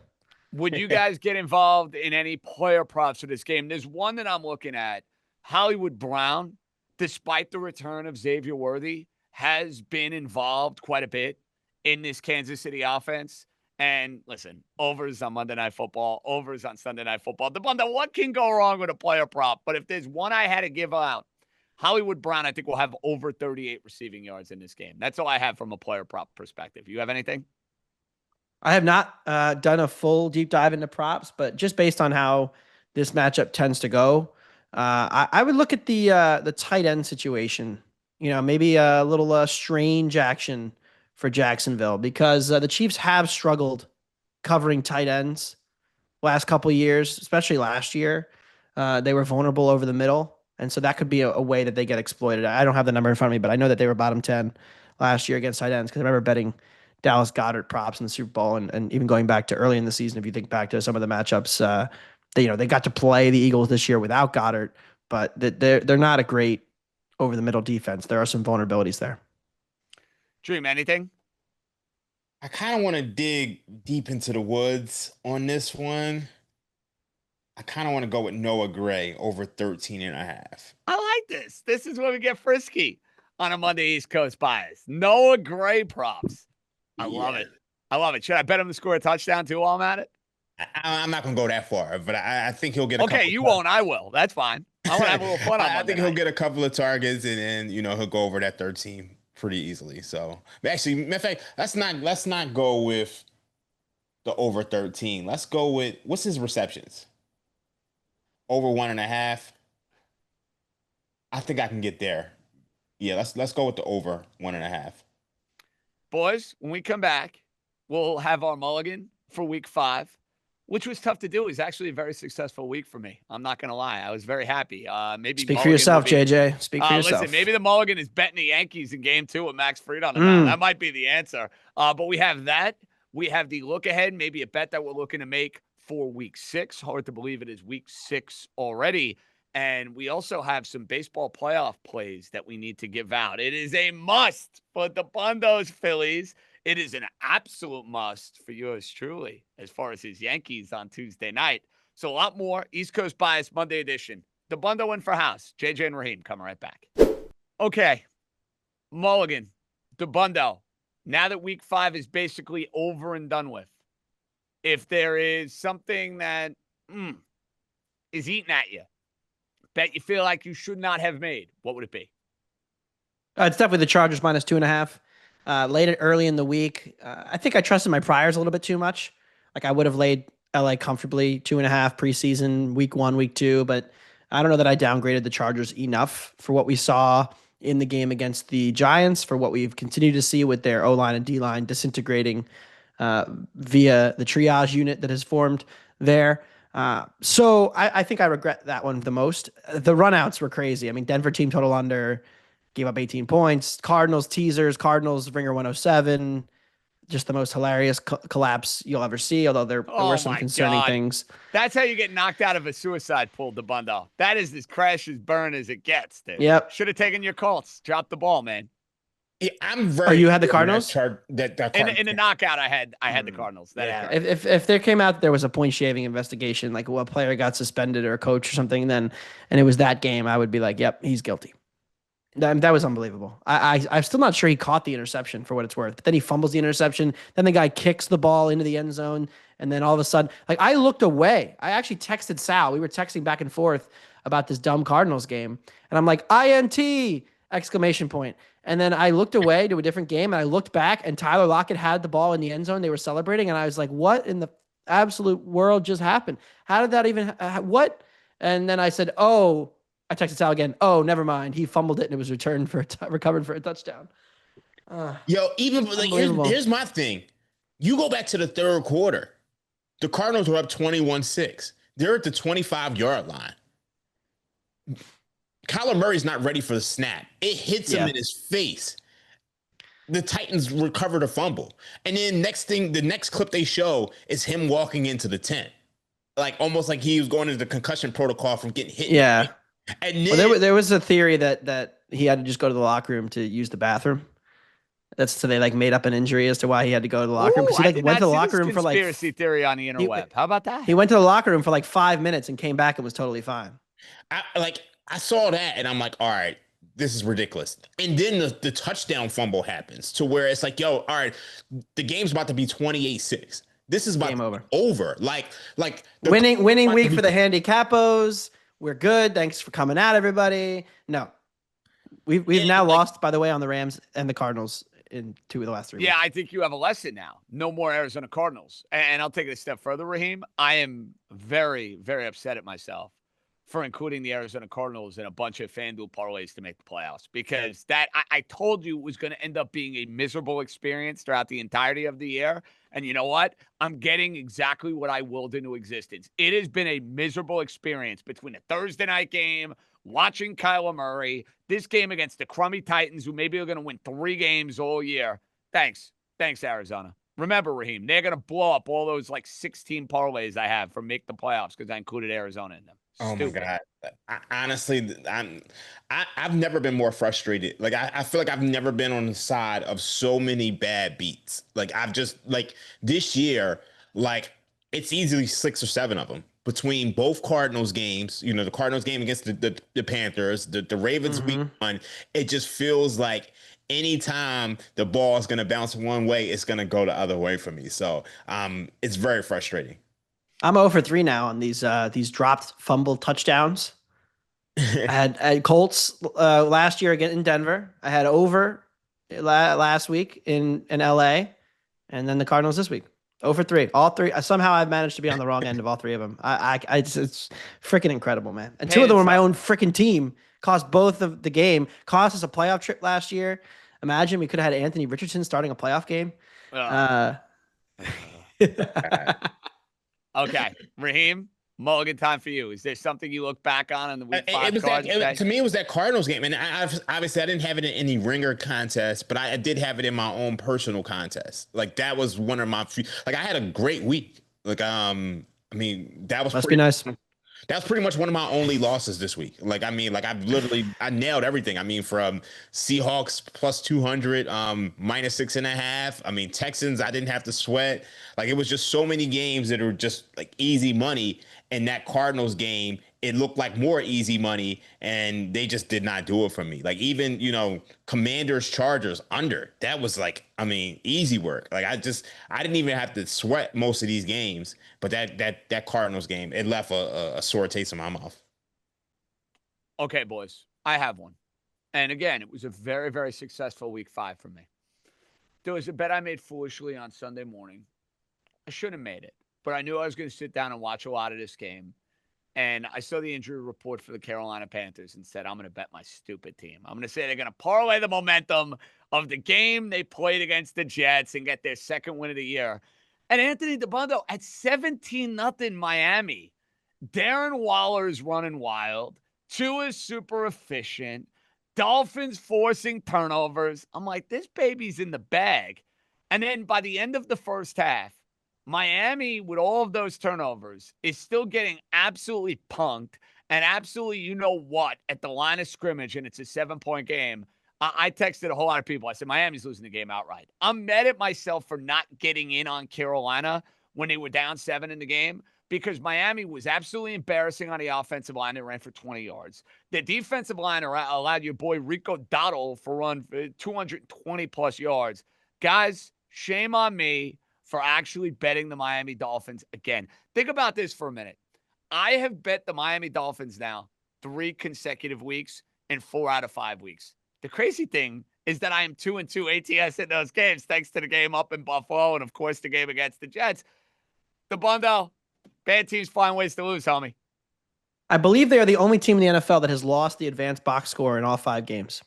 Would you guys get involved in any player props for this game? There's one that I'm looking at. Hollywood Brown, despite the return of Xavier Worthy, has been involved quite a bit in this Kansas City offense. And listen, overs on Monday Night Football, overs on Sunday Night Football. Dabbundo, what can go wrong with a player prop? But if there's one I had to give out, Hollywood Brown, I think, will have over 38 receiving yards in this game. That's all I have from a player prop perspective. You have anything? I have not done a full deep dive into props, but just based on how this matchup tends to go, I would look at the tight end situation. You know, maybe a little strange action for Jacksonville because the Chiefs have struggled covering tight ends last couple of years, especially last year. They were vulnerable over the middle, and so that could be a way that they get exploited. I don't have the number in front of me, but I know that they were bottom 10 last year against tight ends because I remember betting Dallas Goedert props in the Super Bowl, and even going back to early in the season, if you think back to some of the matchups, they got to play the Eagles this year without Goedert, but they're not a great over the middle defense. There are some vulnerabilities there. Dream, anything? I kind of want to dig deep into the woods on this one. I kind of want to go with Noah Gray over 13.5. I like this. This is where we get frisky on a Monday East Coast bias. Noah Gray props. I love it. I love it. Should I bet him to score a touchdown too while I'm at it? I'm not going to go that far, but I think he'll get a couple. Okay, you won't. I will. That's fine. I want to have a little fun on Monday I think he'll get a couple of targets and he'll go over that 13 pretty easily. So, but actually, in fact, let's not go with the over 13. Let's go with what's his receptions? Over 1.5. I think I can get there. Yeah, let's go with the over 1.5. Boys, when we come back, we'll have our mulligan for week 5, which was tough to do. It was actually a very successful week for me. I'm not going to lie. I was very happy. Maybe Speak for yourself, JJ. Speak for yourself. Listen, maybe the mulligan is betting the Yankees in game 2 with Max Fried on the mound. That might be the answer. But we have that. We have the look ahead, maybe a bet that we're looking to make for week 6. Hard to believe it is week 6 already. And we also have some baseball playoff plays that we need to give out. It is a must for the Dabundo's Phillies. It is an absolute must for yours truly as far as his Yankees on Tuesday night. So a lot more East Coast Bias Monday edition. Dabbundo in for house. JJ and Raheem coming right back. Okay. Mulligan, Dabbundo. Now that week 5 is basically over and done with, if there is something that is eating at you, bet you feel like you should not have made, what would it be? It's definitely the Chargers -2.5. Laid early in the week. I think I trusted my priors a little bit too much. Like I would have laid LA comfortably 2.5 preseason, week 1, week 2, but I don't know that I downgraded the Chargers enough for what we saw in the game against the Giants, for what we've continued to see with their O-line and D-line disintegrating via the triage unit that has formed there. So I think I regret that one the most. The runouts were crazy. I mean, Denver team total under, gave up 18 points. Cardinals teasers, Cardinals ringer 107. Just the most hilarious collapse you'll ever see, although there were some concerning things. That's how you get knocked out of a suicide pool, Dabbundo. That is as crash as burn as it gets, dude. Yep. Should have taken your Colts. Drop the ball, man. Yeah, I'm very. Oh, you had the Cardinals? In the knockout, I had the Cardinals. If there came out there was a point shaving investigation, like a player got suspended or a coach or something, and it was that game, I would be like, yep, he's guilty. That was unbelievable. I'm still not sure he caught the interception for what it's worth. But then he fumbles the interception. Then the guy kicks the ball into the end zone, and then all of a sudden, like I looked away. I actually texted Sal. We were texting back and forth about this dumb Cardinals game, and I'm like, INT! Exclamation point. And then I looked away to a different game, and I looked back, and Tyler Lockett had the ball in the end zone. They were celebrating, and I was like, what in the absolute world just happened? How did that even what? And then I said, I texted Sal again. Oh, never mind. He fumbled it, and it was recovered for a touchdown. Yo, even like here's my thing. You go back to the third quarter. The Cardinals were up 21-6. They're at the 25-yard line. Kyler Murray's not ready for the snap. It hits him in his face. The Titans recovered a fumble. And then the next clip they show is him walking into the tent. Like almost like he was going into the concussion protocol from getting hit. Yeah. And then, there was a theory that he had to just go to the locker room to use the bathroom. So they like made up an injury as to why he had to go to the locker room. Because he like went to the locker room for like conspiracy theory on the interweb. How about that? He went to the locker room for like 5 minutes and came back and was totally fine. I saw that and I'm like, all right, this is ridiculous. And then the touchdown fumble happens to where it's like, yo, all right, the game's about to be 28-6. This is about game over. Like winning week for the handicapos. We're good. Thanks for coming out, everybody. No, we've now lost, by the way, on the Rams and the Cardinals in 2 of the last 3 weeks. Yeah, I think you have a lesson now. No more Arizona Cardinals. And I'll take it a step further, Raheem. I am very, very upset at myself for including the Arizona Cardinals in a bunch of FanDuel parlays to make the playoffs, because that I told you was going to end up being a miserable experience throughout the entirety of the year. And you know what? I'm getting exactly what I willed into existence. It has been a miserable experience between a Thursday night game, watching Kyler Murray, this game against the crummy Titans, who maybe are going to win 3 games all year. Thanks, Arizona. Remember, Raheem, they're going to blow up all those like 16 parlays I have for make the playoffs because I included Arizona in them. Stupid. Oh my God. Honestly, I've never been more frustrated. Like I feel like I've never been on the side of so many bad beats. Like I've just like this year, like it's easily 6 or 7 of them between both Cardinals games. You know, the Cardinals game against the Panthers, the Ravens week 1. It just feels like anytime the ball is going to bounce one way, it's going to go the other way for me. So it's very frustrating. I'm 0 for 3 now on these dropped fumble touchdowns. I had Colts last year again in Denver. I had over last week in LA, and then the Cardinals this week. 0 for 3. All 3. Somehow I've managed to be on the wrong end of all 3 of them. It's freaking incredible, man. And 2 of them were my own freaking team. Cost both of the game. Cost us a playoff trip last year. Imagine we could have had Anthony Richardson starting a playoff game. Okay, Raheem, Mulligan time for you. Is there something you look back on in the week 5 cards? To me, it was that Cardinals game. And obviously, I didn't have it in any ringer contest, but I did have it in my own personal contest. Like, that was one of my – like, I had a great week. Like, I mean, that was – Must be nice. That's pretty much one of my only losses this week. Like, I mean, like I nailed everything. I mean, from Seahawks plus 200, minus 6.5. I mean, Texans, I didn't have to sweat. Like, it was just so many games that are just like easy money. And that Cardinals game, it looked like more easy money, and they just did not do it for me. Like, even, you know, Commanders, Chargers under, that was like, I mean, easy work. Like, I didn't even have to sweat most of these games, but that Cardinals game, it left a sore taste in my mouth. Okay, boys, I have one. And again, it was a very, very successful week 5 for me. There was a bet I made foolishly on Sunday morning. I shouldn't have made it, but I knew I was going to sit down and watch a lot of this game. And I saw the injury report for the Carolina Panthers and said, I'm going to bet my stupid team. I'm going to say they're going to parlay the momentum of the game they played against the Jets and get their 2nd win of the year. And Anthony Dabbundo at 17-0 Miami. Darren Waller's running wild. Tua is super efficient. Dolphins forcing turnovers. I'm like, this baby's in the bag. And then by the end of the first half, Miami, with all of those turnovers, is still getting absolutely punked and absolutely you-know-what at the line of scrimmage, and it's a 7-point game. I texted a whole lot of people. I said, Miami's losing the game outright. I'm mad at myself for not getting in on Carolina when they were down 7 in the game, because Miami was absolutely embarrassing on the offensive line. They ran for 20 yards. The defensive line allowed your boy Rico Dottle for run 220-plus yards. Guys, shame on me for actually betting the Miami Dolphins again. Think about this for a minute. I have bet the Miami Dolphins now 3 consecutive weeks and 4 out of 5 weeks. The crazy thing is that I am 2-2 ATS in those games, thanks to the game up in Buffalo and, of course, the game against the Jets. Dabbundo, bad teams find ways to lose, homie. I believe they are the only team in the NFL that has lost the advanced box score in all 5 games.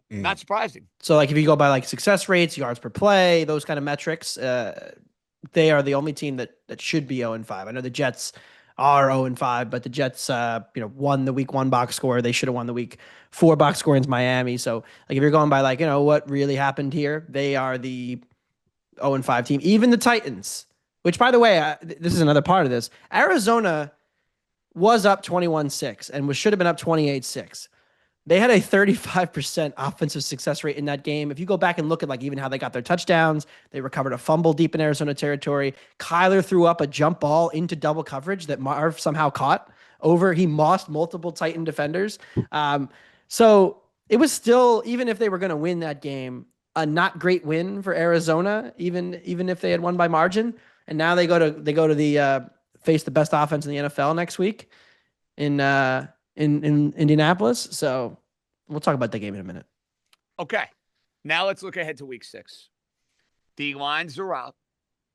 Not surprising. So like if you go by like success rates, yards per play, those kind of metrics, they are the only team that should be 0-5. I know the Jets are 0-5, but the Jets won the week 1 box score. They should have won the week 4 box score in Miami. So like if you're going by like, what really happened here, they are the 0-5 team. Even the Titans, which by the way, this is another part of this. Arizona was up 21-6 and should have been up 28-6. They had a 35% offensive success rate in that game. If you go back and look at like even how they got their touchdowns, they recovered a fumble deep in Arizona territory. Kyler threw up a jump ball into double coverage that Marv somehow caught over. He mossed multiple Titan defenders. So it was still, even if they were going to win that game, a not great win for Arizona, even if they had won by margin. And now they go to the face the best offense in the NFL next week in Indianapolis. So we'll talk about that game in a minute. Okay. Now let's look ahead to week 6. The lines are out.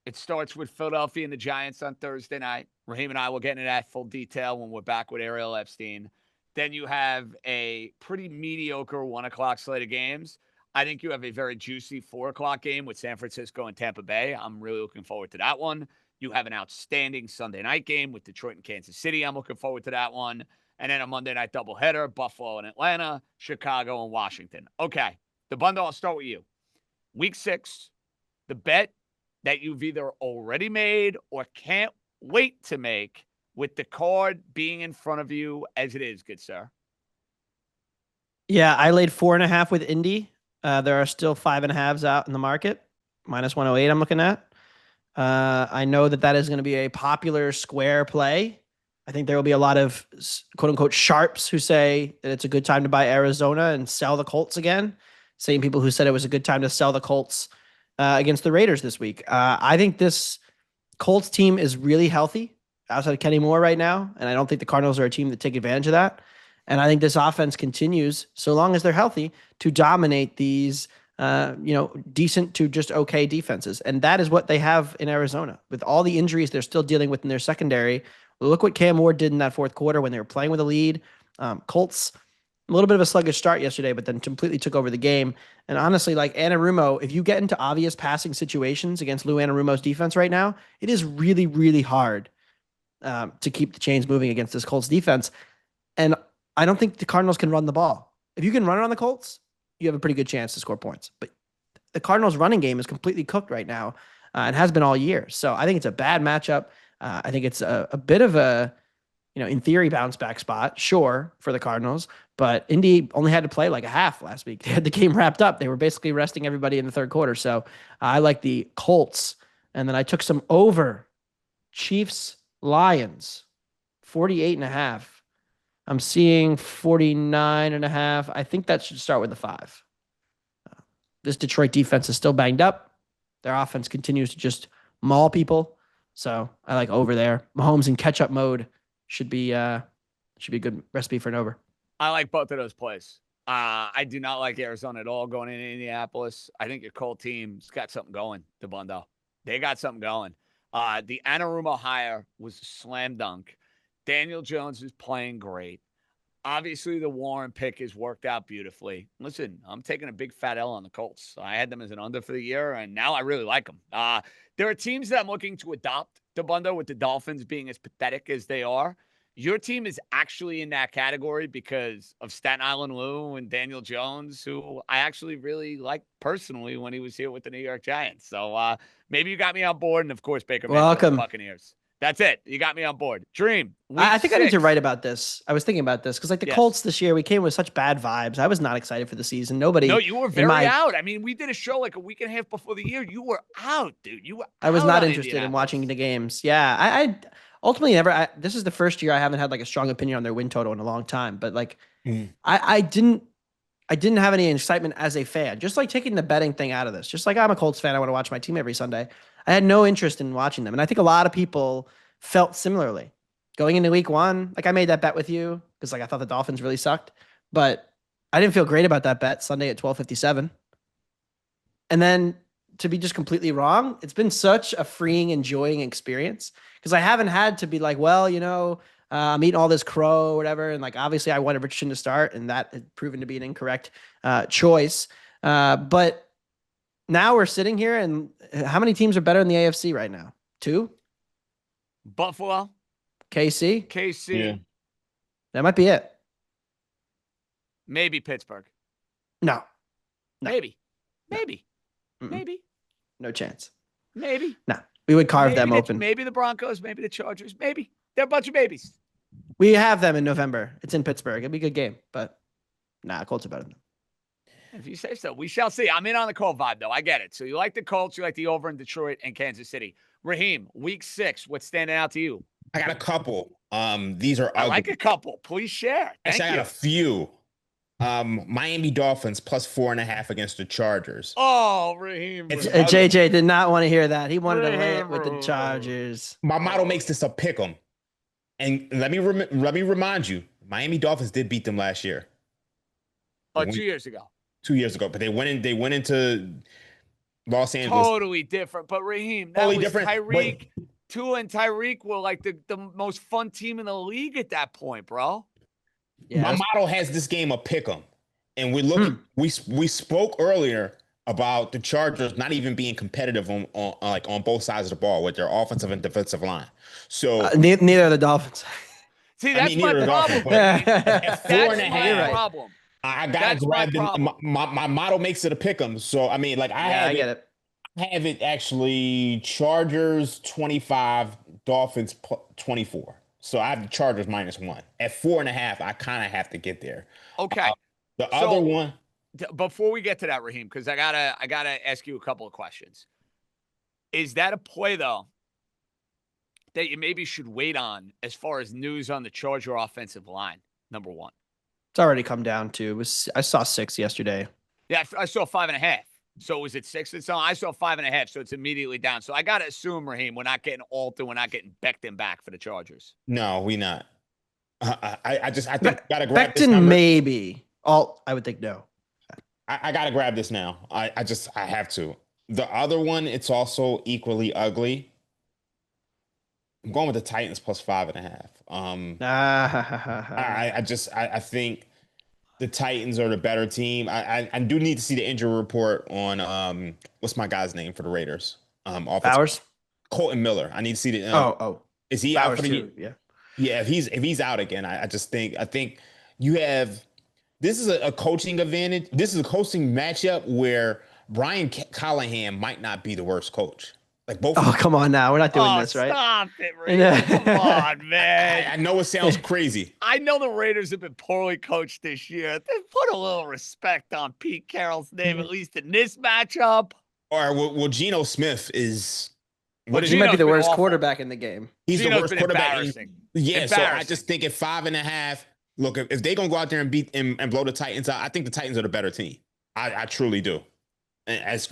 It starts with Philadelphia and the Giants on Thursday night. Raheem and I will get into that full detail when we're back with Ariel Epstein. Then you have a pretty mediocre 1 o'clock slate of games. I think you have a very juicy 4 o'clock game with San Francisco and Tampa Bay. I'm really looking forward to that one. You have an outstanding Sunday night game with Detroit and Kansas City. I'm looking forward to that one. And then a Monday night doubleheader, Buffalo and Atlanta, Chicago and Washington. Okay, Dabbundo, I'll start with you. Week 6, the bet that you've either already made or can't wait to make with the card being in front of you as it is, good sir. Yeah, I laid 4.5 with Indy. There are still 5.5s out in the market. -108 I'm looking at. I know that is going to be a popular square play. I think there will be a lot of quote unquote sharps who say that it's a good time to buy Arizona and sell the Colts again. Same people who said it was a good time to sell the Colts against the Raiders this week. I think this Colts team is really healthy outside of Kenny Moore right now. And I don't think the Cardinals are a team that take advantage of that. And I think this offense continues, so long as they're healthy, to dominate these decent to just okay defenses. And that is what they have in Arizona. With all the injuries they're still dealing with in their secondary, look what Cam Ward did in that fourth quarter when they were playing with a lead. Colts, a little bit of a sluggish start yesterday, but then completely took over the game. And honestly, like Anarumo, if you get into obvious passing situations against Lou Anarumo's defense right now, it is really, really hard to keep the chains moving against this Colts defense. And I don't think the Cardinals can run the ball. If you can run it on the Colts, you have a pretty good chance to score points. But the Cardinals' running game is completely cooked right now and has been all year. So I think it's a bad matchup. I think it's a bit of a, in theory, bounce back spot, sure, for the Cardinals. But Indy only had to play like a half last week. They had the game wrapped up. They were basically resting everybody in the third quarter. So I like the Colts. And then I took some over Chiefs-Lions, 48.5. I'm seeing 49.5. I think that should start with a 5. This Detroit defense is still banged up. Their offense continues to just maul people. So I like over there. Mahomes in catch-up mode should be a good recipe for an over. I like both of those plays. I do not like Arizona at all going into Indianapolis. I think your Colt team's got something going, Dabbundo. They got something going. The Anarumo hire was a slam dunk. Daniel Jones is playing great. Obviously, the Warren pick has worked out beautifully. Listen, I'm taking a big fat L on the Colts. I had them as an under for the year, and now I really like them. There are teams that I'm looking to adopt, Dabbundo, with the Dolphins being as pathetic as they are. Your team is actually in that category because of Staten Island Lou and Daniel Jones, who I actually really liked personally when he was here with the New York Giants. So maybe you got me on board, and, of course, Baker Mayfield and the Buccaneers. That's it. You got me on board. Dream. I think 6. I need to write about this. I was thinking about this because, like, the Colts this year, we came with such bad vibes. I was not excited for the season. Nobody. No, you were very out. I mean, we did a show like a week and a half before the year. You were out, dude. You were. I was not interested in watching the games. Yeah, I ultimately never. This is the first year I haven't had like a strong opinion on their win total in a long time. But like, I didn't have any excitement as a fan. Just like taking the betting thing out of this. Just like I'm a Colts fan. I want to watch my team every Sunday. I had no interest in watching them, and I think a lot of people felt similarly going into week 1. Like I made that bet with you because like I thought the Dolphins really sucked, but I didn't feel great about that bet Sunday at 12:57. And then to be just completely wrong, it's been such a freeing, enjoying experience because I haven't had to be like, well, I'm eating all this crow or whatever. And like, obviously I wanted Richardson to start, and that had proven to be an incorrect choice. But now we're sitting here, and how many teams are better in the AFC right now? 2? Buffalo. KC. Yeah. That might be it. Maybe Pittsburgh. No. Maybe. No chance. Maybe. No. We would carve them open. Maybe the Broncos, maybe the Chargers, maybe. They're a bunch of babies. We have them in November. It's in Pittsburgh. It'll be a good game, but Colts are better than them. If you say so, we shall see. I'm in on the Colt vibe, though. I get it. So you like the Colts, you like the over in Detroit and Kansas City. Raheem, week 6, what's standing out to you? I got a couple. These are ugly. I like a couple. Please share. Thank I got a few. Miami Dolphins plus 4.5 against the Chargers. Oh, Raheem. JJ did not want to hear that. He wanted to lay it with the Chargers. My model makes this a pick 'em. And let me remind you, Miami Dolphins did beat them last year. 2 years ago. 2 years ago, but they went into Los Angeles. Totally different. But Raheem, that totally was different. Tyreek. Tua and Tyreek were like the most fun team in the league at that point, bro. Yeah, my model has this game a pick 'em, and we look. We spoke earlier about the Chargers not even being competitive on both sides of the ball with their offensive and defensive line. So neither of the Dolphins. See, that's my problem. At 4.5, that's my problem. I gotta grab them. My model makes it a pick 'em. So I mean, like I get it. I have it actually Chargers 25, Dolphins 24. So I have the Chargers -1. At 4.5, I kind of have to get there. Okay. The other one. Before we get to that, Raheem, because I gotta ask you a couple of questions. Is that a play though that you maybe should wait on as far as news on the Charger offensive line? Number one. It's already come down to. I saw 6 yesterday. Yeah, I saw 5.5. So was it 6? I saw 5.5, so it's immediately down. So I gotta assume, Raheem, we're not getting Alton, we're not getting Becton back for the Chargers. No, we not. I think gotta grab this Becton number. Maybe. Alt, I would think no. I gotta grab this now. I have to. The other one, it's also equally ugly. I'm going with the Titans plus 5.5. I think the Titans are the better team. I do need to see the injury report on what's my guy's name for the Raiders? Bowers? Colton Miller. I need to see the is he Bowers out for the too, yeah. Yeah, if he's out again, I think you have this is a coaching advantage. This is a coaching matchup where Brian Callahan might not be the worst coach. Like both. Oh, come on now. We're not doing this, right? Stop it, Raiders. Come on, man. I know it sounds crazy. I know the Raiders have been poorly coached this year. They put a little respect on Pete Carroll's name, at least in this matchup. Or well, Geno Smith is. He might be the worst quarterback in the game. He's the worst quarterback. Yeah, so I just think at 5.5. Look, if they're gonna go out there and beat and blow the Titans out, I think the Titans are the better team. I truly do. And as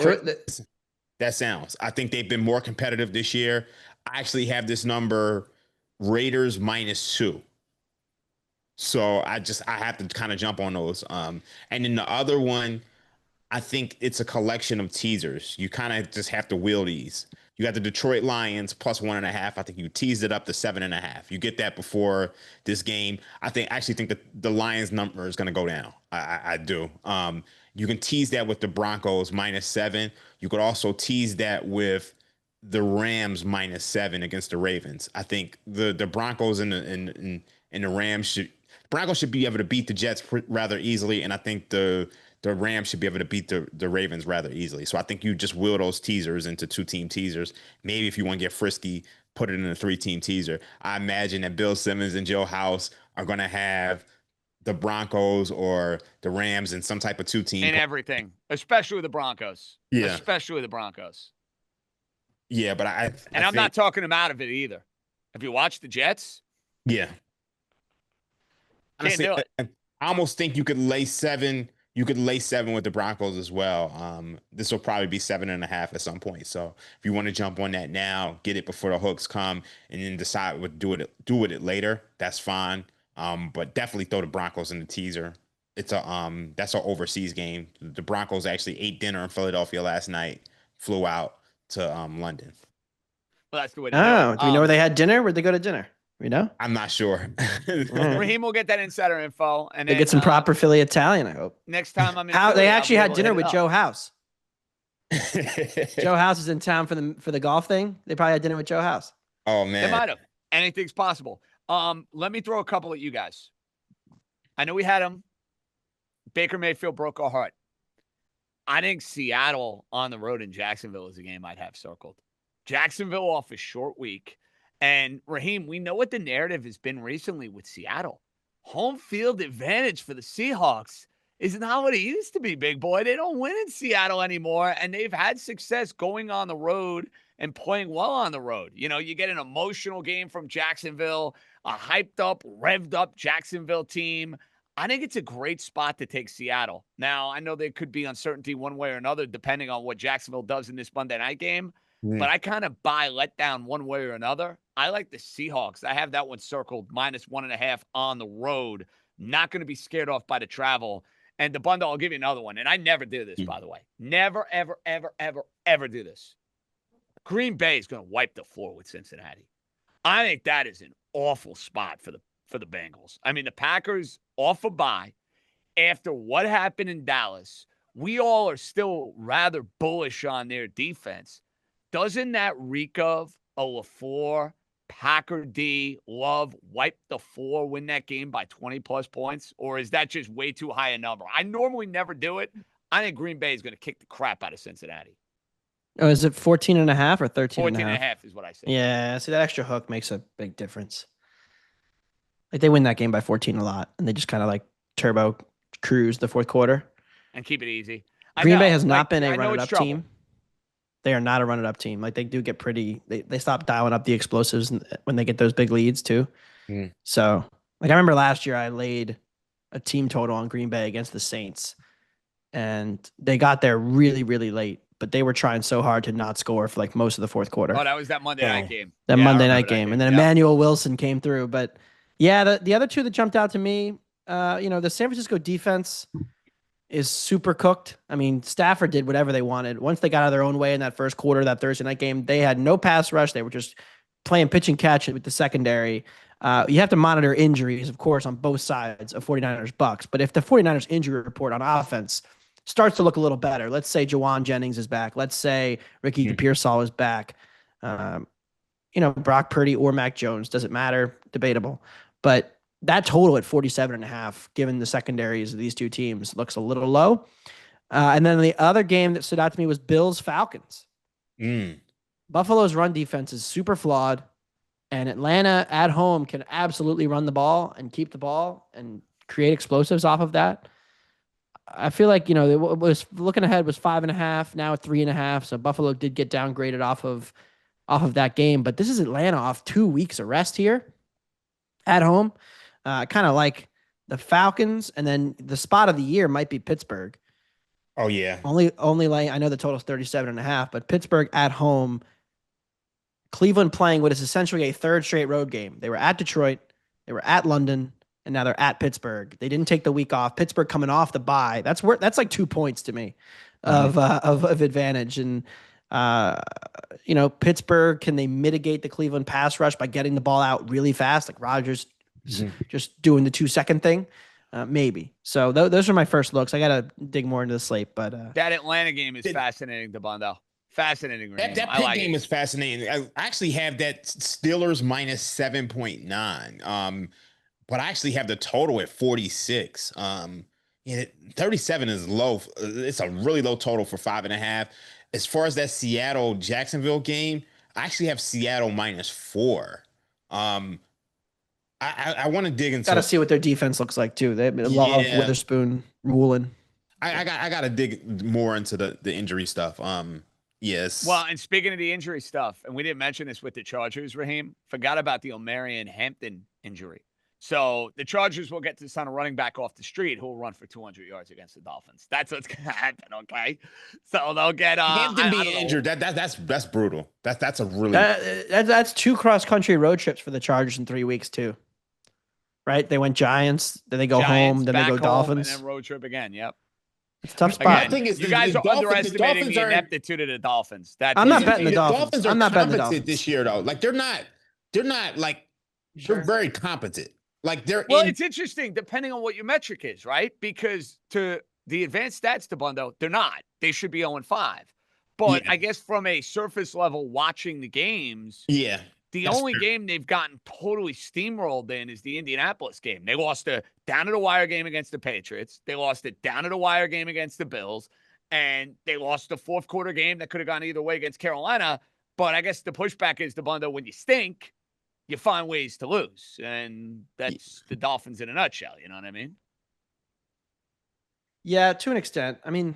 that sounds, I think they've been more competitive this year. I actually have this number Raiders -2. So I have to kind of jump on those. And then the other one, I think it's a collection of teasers. You kind of just have to wheel these. You got the Detroit Lions plus 1.5. I think you teased it up to 7.5. You get that before this game. I actually think that the Lions number is going to go down. I do. You can tease that with the Broncos -7. You could also tease that with the Rams -7 against the Ravens. I think the Broncos and the Rams Broncos should be able to beat the Jets rather easily, and I think the Rams should be able to beat the Ravens rather easily. So I think you just wheel those teasers into 2-team teasers. Maybe if you want to get frisky, put it in a 3-team teaser. I imagine that Bill Simmons and Joe House are going to have the Broncos or the Rams in some type of 2-team. And everything, especially the Broncos. Yeah. Especially the Broncos. Yeah, but I'm not talking them out of it either. Have you watched the Jets? Yeah. Honestly, I almost think you could lay 7. You could lay 7 with the Broncos as well. This will probably be 7.5 at some point. So if you want to jump on that now, get it before the hooks come, and then decide what do with it later, that's fine. But definitely throw the Broncos in the teaser. It's that's an overseas game. The Broncos actually ate dinner in Philadelphia last night, flew out to London. Well, that's the way to do it. Do we know where they had dinner? Where'd they go to dinner? You know? I'm not sure. Raheem will get that insider info, and they get some proper Philly Italian. I hope next time I'm in Philly, they actually had dinner with Joe House. Joe House is in town for the golf thing. They probably had dinner with Joe House. Oh man, they might have. Anything's possible. Let me throw a couple at you guys. I know we had him. Baker Mayfield broke our heart. I think Seattle on the road in Jacksonville is a game I'd have circled. Jacksonville off a short week. And Raheem, we know what the narrative has been recently with Seattle. Home field advantage for the Seahawks is not what it used to be, big boy. They don't win in Seattle anymore, and they've had success going on the road and playing well on the road. You know, you get an emotional game from Jacksonville, a hyped up, revved up Jacksonville team. I think it's a great spot to take Seattle. Now, I know there could be uncertainty one way or another depending on what Jacksonville does in this Monday night game, but I kind of buy letdown one way or another. I like the Seahawks. I have that one circled -1.5 on the road. Not going to be scared off by the travel. And Dabbundo, I'll give you another one. And I never do this, by the way. Never, ever, ever, ever, ever do this. Green Bay is going to wipe the floor with Cincinnati. I think that is an awful spot for the Bengals. I mean, the Packers off a bye. After what happened in Dallas, we all are still rather bullish on their defense. Doesn't that reek of a LaFleur, Packer D, Love, wipe the floor, win that game by 20-plus points? Or is that just way too high a number? I normally never do it. I think Green Bay is going to kick the crap out of Cincinnati. Oh, is it 14.5 or 13.5? 14.5 is what I said. Yeah, see, that extra hook makes a big difference. Like, they win that game by 14 a lot, and they just kind of, like, turbo cruise the fourth quarter. And keep it easy. Green Bay has not been a run-it-up team. They are not a run-it-up team. Like, they do get pretty – they stop dialing up the explosives when they get those big leads, too. So, like, I remember last year I laid a team total on Green Bay against the Saints, and they got there really, really late, but they were trying so hard to not score for, like, most of the fourth quarter. Oh, that was that Monday night game. That Monday night game. And then Emmanuel Wilson came through. But, yeah, the other two that jumped out to me, the San Francisco defense – is super cooked. I mean, Stafford did whatever they wanted. Once they got out of their own way in that first quarter of that Thursday night game, they had no pass rush. They were just playing pitch and catch with the secondary. You have to monitor injuries, of course, on both sides of 49ers Bucks. But if the 49ers injury report on offense starts to look a little better, let's say Jawan Jennings is back. Let's say Ricky Pearsall is back. Brock Purdy or Mac Jones, doesn't matter. Debatable. But that total at 47.5, given the secondaries of these two teams, looks a little low. And then the other game that stood out to me was Bills-Falcons. Buffalo's run defense is super flawed, and Atlanta at home can absolutely run the ball and keep the ball and create explosives off of that. I feel like, it was looking ahead was 5.5, now at 3.5. So Buffalo did get downgraded off of that game, but this is Atlanta off 2 weeks of rest here at home. Kind of like the Falcons, and then the spot of the year might be Pittsburgh. Oh yeah. Only I know the total is 37.5, but Pittsburgh at home, Cleveland playing what is essentially a third straight road game. They were at Detroit, they were at London, and now they're at Pittsburgh. They didn't take the week off. Pittsburgh coming off the bye. That's like 2 points to me of advantage. And Pittsburgh, can they mitigate the Cleveland pass rush by getting the ball out really fast, like Rodgers just doing the 2-second thing? Maybe. So those are my first looks. I got to dig more into the slate, but that Atlanta game is fascinating, Dabbundo. Fascinating. That Pitt game is fascinating. I actually have that Steelers -7.9. But I actually have the total at 46. 37 is low. It's a really low total for 5.5. As far as that Seattle-Jacksonville game, I actually have Seattle -4. I want to dig into. Got to see what their defense looks like too. They love Witherspoon, Woolen. I got to dig more into the injury stuff. Yes. Well, and speaking of the injury stuff, and we didn't mention this with the Chargers, Raheem, forgot about the Omarion Hampton injury. So the Chargers will get to send a running back off the street who will run for 200 yards against the Dolphins. That's what's going to happen, okay? So they'll get Hampton being injured. That's brutal. That's a really that's 2 cross-country road trips for the Chargers in 3 weeks too. Right? They went Giants, then they go home, then they go Dolphins, and then road trip again. Yep. It's a tough spot. Again, you guys are underestimating the ineptitude of the Dolphins. I'm not betting the Dolphins. I'm not betting the Dolphins this year though. Like they're not like They're very competent. Like it's interesting depending on what your metric is, right? Because to the advanced stats, Dabbundo, they're not. They should be 0-5. But I guess from a surface level, watching the games, the only game they've gotten totally steamrolled in is the Indianapolis game. They lost a down-to-the-wire game against the Patriots. They lost a down-to-the-wire game against the Bills. And they lost the fourth quarter game that could have gone either way against Carolina. But I guess the pushback is, Dabbundo, when you stink, you find ways to lose. And that's the Dolphins in a nutshell. You know what I mean? Yeah, to an extent. I mean,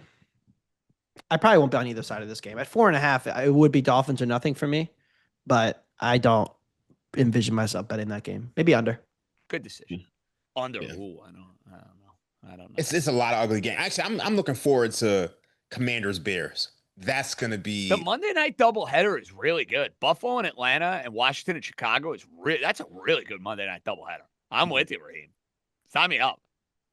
I probably won't be on either side of this game. At 4.5, it would be Dolphins or nothing for me. But I don't envision myself betting that game. Maybe under. Good decision. Under. Ooh, I don't know. It's a lot of ugly games. Actually, I'm looking forward to Commanders Bears. That's gonna be the Monday night doubleheader is really good. Buffalo and Atlanta and Washington and Chicago is that's a really good Monday night doubleheader. I'm with you, Raheem. Sign me up.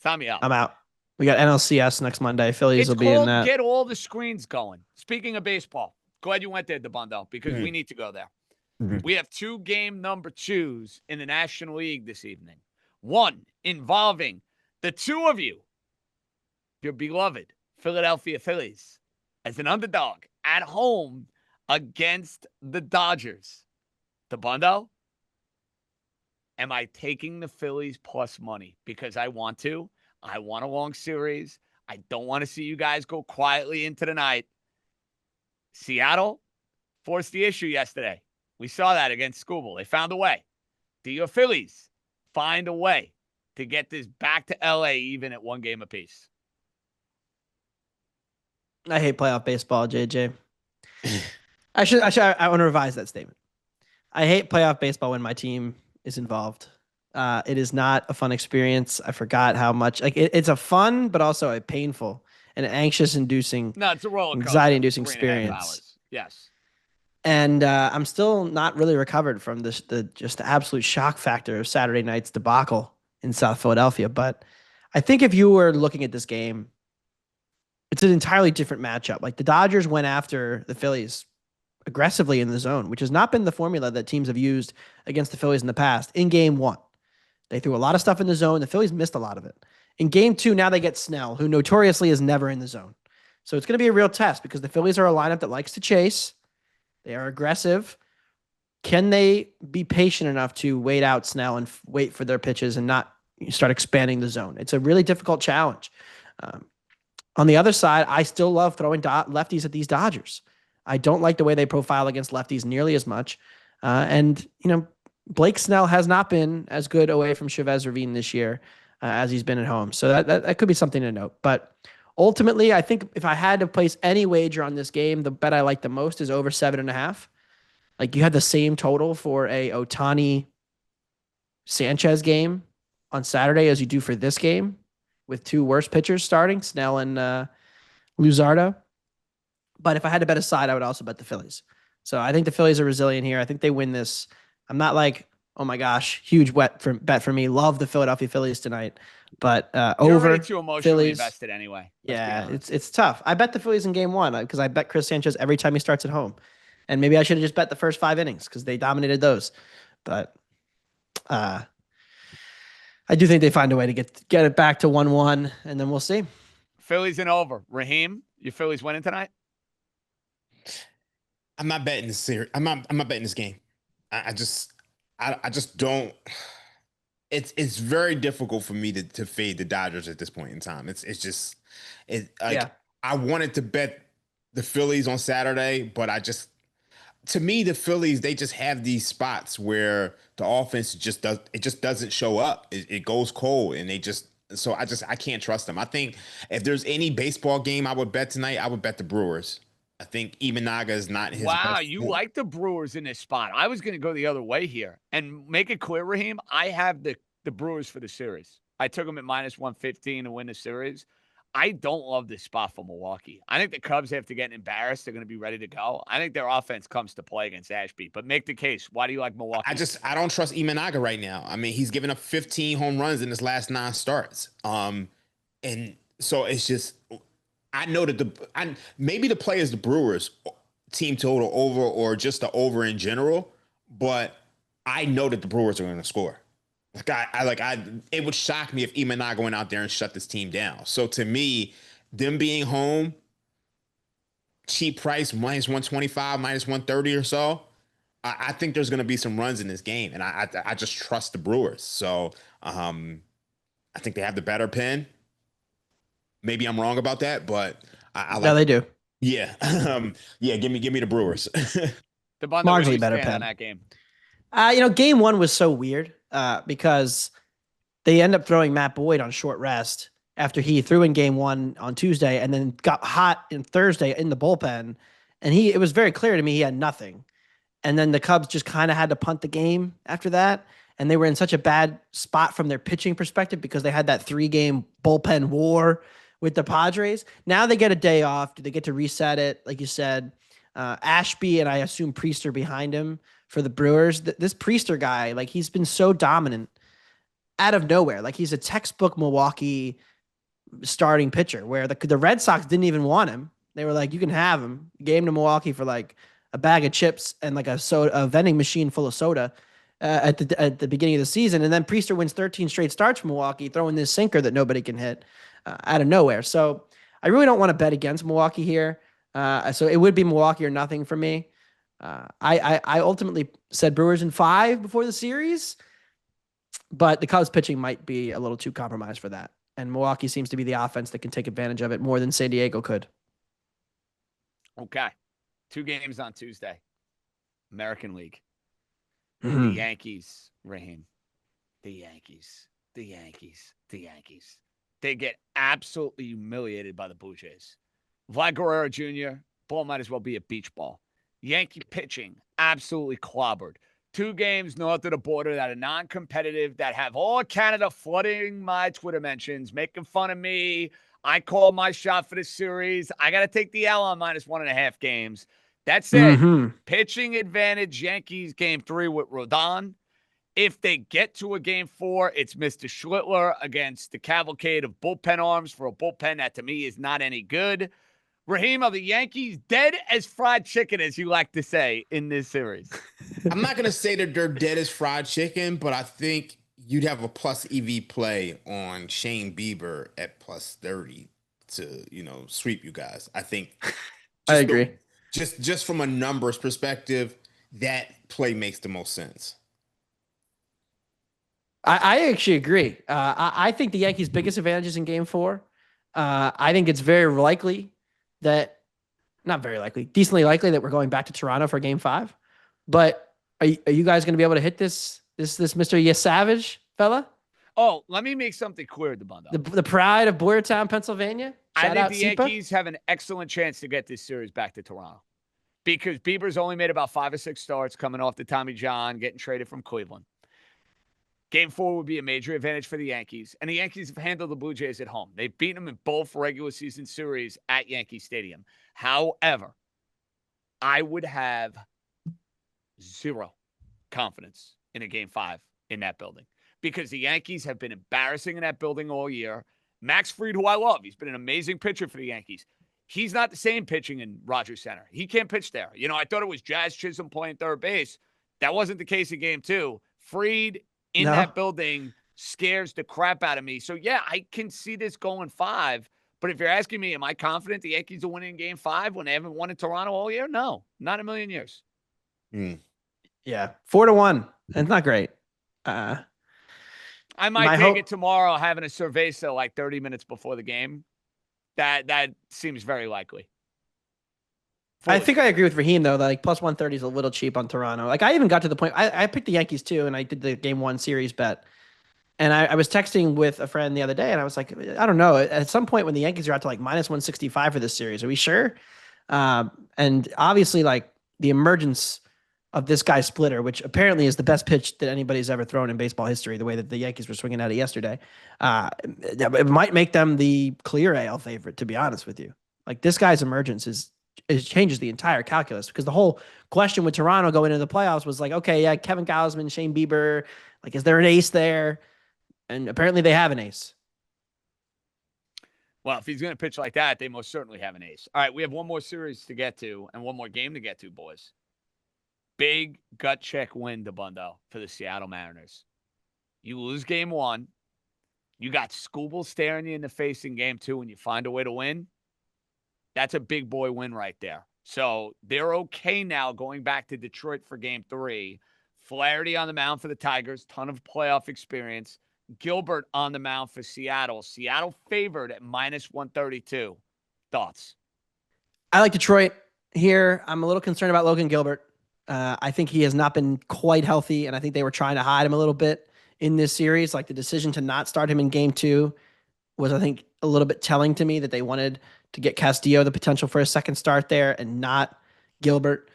I'm out. We got NLCS next Monday. Phillies will be in that. Get all the screens going. Speaking of baseball, glad you went there, Dabbundo, because we need to go there. We have 2 game number 2s in the National League this evening. One involving the 2 of you, your beloved Philadelphia Phillies, as an underdog at home against the Dodgers. Dabbundo, am I taking the Phillies plus money? Because I want to. I want a long series. I don't want to see you guys go quietly into the night. Seattle forced the issue yesterday. We saw that against Scooble. They found a way. Do your Phillies find a way to get this back to LA even at 1 game apiece? I hate playoff baseball, JJ. I want to revise that statement. I hate playoff baseball when my team is involved. It is not a fun experience. I forgot how much it's a fun, but also a painful and anxious-inducing, it's a roller coaster. Anxiety-inducing experience. Yes. And I'm still not really recovered from the absolute shock factor of Saturday night's debacle in South Philadelphia. But I think if you were looking at this game, it's an entirely different matchup. Like the Dodgers went after the Phillies aggressively in the zone, which has not been the formula that teams have used against the Phillies in the past. In game 1, they threw a lot of stuff in the zone. The Phillies missed a lot of it. In game 2, now they get Snell, who notoriously is never in the zone. So it's going to be a real test because the Phillies are a lineup that likes to chase. They are aggressive. Can they be patient enough to wait out Snell and wait for their pitches and not start expanding the zone? It's a really difficult challenge. On the other side, I still love throwing lefties at these Dodgers. I don't like the way they profile against lefties nearly as much. And Blake Snell has not been as good away from Chavez Ravine this year as he's been at home. So that could be something to note. But ultimately, I think if I had to place any wager on this game, the bet I like the most is over 7.5. Like you had the same total for a Ohtani Sanchez game on Saturday as you do for this game, with 2 worst pitchers starting, Snell and Luzardo. But if I had to bet a side, I would also bet the Phillies. So I think the Phillies are resilient here. I think they win this. I'm not like, oh my gosh, huge bet for me. Love the Philadelphia Phillies tonight. But You're over too emotionally Phillies, invested anyway. Yeah, it's tough. I bet the Phillies in game 1 because I bet Chris Sanchez every time he starts at home. And maybe I should have just bet the first 5 innings because they dominated those. But I do think they find a way to get it back to 1-1, and then we'll see. Phillies and over. Raheem, your Phillies winning tonight? I'm not betting this series. I'm not betting this game. I just don't. It's very difficult for me to fade the Dodgers at this point in time. I wanted to bet the Phillies on Saturday, but to me, the Phillies, they just have these spots where the offense just doesn't show up. It goes cold, and I can't trust them. I think if there's any baseball game I would bet tonight, I would bet the Brewers. I think Imanaga is not his. Wow, you like the Brewers in this spot. I was going to go the other way here and make it clear, Raheem. I have the Brewers for the series. I took them at -115 to win the series. I don't love this spot for Milwaukee. I think the Cubs, have to get embarrassed, they're going to be ready to go. I think their offense comes to play against Ashby. But make the case. Why do you like Milwaukee? I don't trust Imanaga right now. I mean, he's given up 15 home runs in his last 9 starts. And so it's just, I know that maybe the play is the Brewers team total over or just the over in general, but I know that the Brewers are going to score. It would shock me if Imanaga went out there and shut this team down. So to me, them being home, cheap price, minus 125, minus 130 or so, I think there's going to be some runs in this game, and I just trust the Brewers. So I think they have the better pen. Maybe I'm wrong about that, but I like. No, they do. Yeah, yeah. Give me the Brewers. The bundle marginally better pen on that game. Game one was so weird because they end up throwing Matt Boyd on short rest after he threw in game one on Tuesday and then got hot in Thursday in the bullpen. And it was very clear to me he had nothing. And then the Cubs just kind of had to punt the game after that. And they were in such a bad spot from their pitching perspective because they had that 3-game bullpen war with the Padres. Now they get a day off. Do they get to reset it? Like you said, Ashby and I assume Priester behind him for the Brewers. This Priester guy, like he's been so dominant out of nowhere. Like he's a textbook Milwaukee starting pitcher where the Red Sox didn't even want him. They were like, you can have him. Gave him to Milwaukee for like a bag of chips and like a vending machine full of soda at the beginning of the season. And then Priester wins 13 straight starts for Milwaukee, throwing this sinker that nobody can hit out of nowhere. So I really don't want to bet against Milwaukee here. So it would be Milwaukee or nothing for me. I ultimately said Brewers in 5 before the series, but the Cubs pitching might be a little too compromised for that. And Milwaukee seems to be the offense that can take advantage of it more than San Diego could. Okay. 2 games on Tuesday. American League. Mm-hmm. The Yankees, Raheem. The Yankees. They get absolutely humiliated by the Blue Jays. Vlad Guerrero Jr., ball might as well be a beach ball. Yankee pitching, absolutely clobbered. 2 games north of the border that are non-competitive, that have all Canada flooding my Twitter mentions, making fun of me. I call my shot for the series. I got to take the L on minus 1.5 games. That's it. Mm-hmm. Pitching advantage, Yankees game 3 with Rodon. If they get to a game 4, it's Mr. Schlittler against the cavalcade of bullpen arms for a bullpen that to me is not any good. Raheem, are the Yankees dead as fried chicken, as you like to say, in this series? I'm not going to say that they're dead as fried chicken, but I think you'd have a plus EV play on Shane Bieber at plus 30 to, sweep you guys. I think. I agree. Just from a numbers perspective, that play makes the most sense. I actually agree. I think the Yankees' biggest advantage is in game 4. I think it's very likely not very likely, decently likely that we're going back to Toronto for game 5. But are you guys going to be able to hit this Mr. Yes Savage fella? Oh, let me make something clear, Dabbundo. The pride of Boyertown, Pennsylvania. I think the Yankees have an excellent chance to get this series back to Toronto because Bieber's only made about 5 or 6 starts coming off the Tommy John, getting traded from Cleveland. Game 4 would be a major advantage for the Yankees, and the Yankees have handled the Blue Jays at home. They've beaten them in both regular season series at Yankee Stadium. However, I would have 0 confidence in a Game 5 in that building because the Yankees have been embarrassing in that building all year. Max Fried, who I love, he's been an amazing pitcher for the Yankees. He's not the same pitching in Rogers Center. He can't pitch there. I thought it was Jazz Chisholm playing third base. That wasn't the case in Game 2. Fried in that building scares the crap out of me. So, yeah, I can see this going 5. But if you're asking me, am I confident the Yankees will win in Game 5 when they haven't won in Toronto all year? No, not a million years. Yeah, 4-1. It's not great. I might take it tomorrow having a cerveza like 30 minutes before the game. That seems very likely. I think I agree with Raheem, though. That like plus 130 is a little cheap on Toronto. Like I even got to the point, I picked the Yankees too, and I did the Game 1 series bet. And I was texting with a friend the other day, and I was like, I don't know. At some point when the Yankees are out to like minus 165 for this series, are we sure? And obviously, like the emergence of this guy Splitter, which apparently is the best pitch that anybody's ever thrown in baseball history, the way that the Yankees were swinging at it yesterday, it might make them the clear AL favorite, to be honest with you. Like this guy's emergence it changes the entire calculus because the whole question with Toronto going into the playoffs was like, okay, yeah, Kevin Gausman, Shane Bieber, like, is there an ace there? And apparently they have an ace. Well, if he's going to pitch like that, they most certainly have an ace. All right, we have one more series to get to and one more game to get to, boys. big gut check win, Dabbundo, for the Seattle Mariners. You lose game 1. You got Skubal staring you in the face in game 2, and you find a way to win. That's a big boy win right there. So they're okay now going back to Detroit for game 3. Flaherty on the mound for the Tigers, ton of playoff experience. Gilbert on the mound for Seattle. Seattle favored at -132. Thoughts? I like Detroit here. I'm a little concerned about Logan Gilbert. I think he has not been quite healthy, and I think they were trying to hide him a little bit in this series. Like the decision to not start him in game 2 was, I think, a little bit telling to me that they wanted to get Castillo the potential for a second start there and not Gilbert.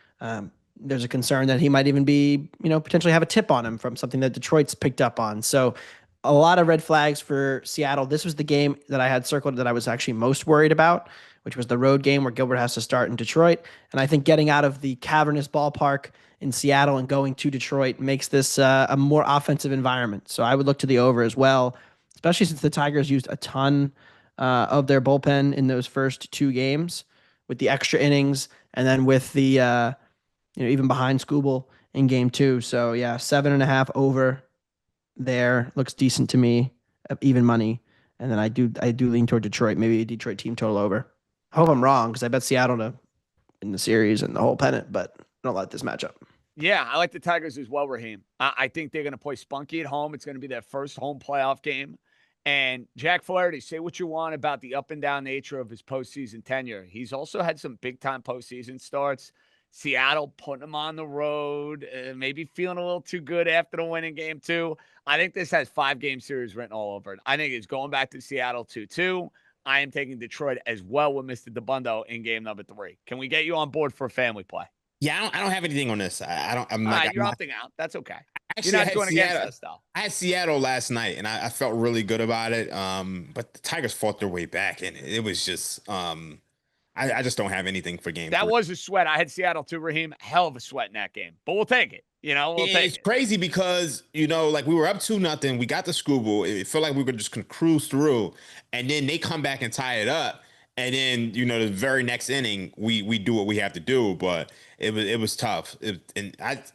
There's a concern that he might even be, potentially have a tip on him from something that Detroit's picked up on. So a lot of red flags for Seattle. This was the game that I had circled that I was actually most worried about, which was the road game where Gilbert has to start in Detroit. And I think getting out of the cavernous ballpark in Seattle and going to Detroit makes this a more offensive environment. So I would look to the over as well, especially since the Tigers used a ton of their bullpen in those first 2 games with the extra innings and then with the, even behind Skubal in game 2. So yeah, 7.5 over there looks decent to me, even money. And then I do lean toward Detroit, maybe a Detroit team total over. I hope I'm wrong because I bet Seattle to in the series and the whole pennant, but I don't like this matchup. Yeah, I like the Tigers as well, Raheem. I think they're going to play spunky at home. It's going to be their first home playoff game. And Jack Flaherty, say what you want about the up and down nature of his postseason tenure. He's also had some big-time postseason starts. Seattle putting him on the road, maybe feeling a little too good after the win in game 2. I think this has 5-game series written all over it. I think it's going back to Seattle 2-2. I am taking Detroit as well with Mr. Dabbundo in game number 3. Can we get you on board for a family play? Yeah, I don't have anything on this. I don't. I'm like, you're opting out. That's okay. Actually, you're not going against us, though. I had Seattle last night, and I felt really good about it. But the Tigers fought their way back, and it was just I just don't have anything for game 3. That was a sweat. I had Seattle too, Raheem. Hell of a sweat in that game, but we'll take it. It's crazy because like we were up 2-0. We got the Skubal. It felt like we were just gonna cruise through, and then they come back and tie it up. And then, the very next inning, we do what we have to do, but it was tough.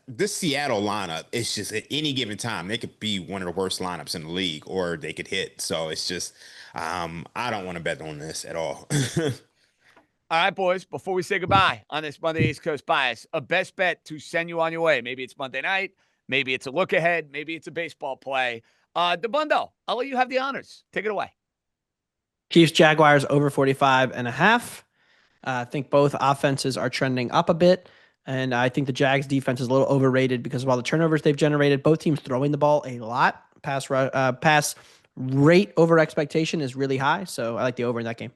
This Seattle lineup, it's just at any given time, they could be one of the worst lineups in the league, or they could hit. So it's just, I don't want to bet on this at all. All right, boys, before we say goodbye on this Monday East Coast Bias, a best bet to send you on your way. Maybe it's Monday night. Maybe it's a look ahead. Maybe it's a baseball play. Dabbundo, I'll let you have the honors. Take it away. Chiefs-Jaguars over 45.5. I think both offenses are trending up a bit, and I think the Jags defense is a little overrated because of all the turnovers they've generated. Both teams throwing the ball a lot. Pass rate over expectation is really high, so I like the over in that game.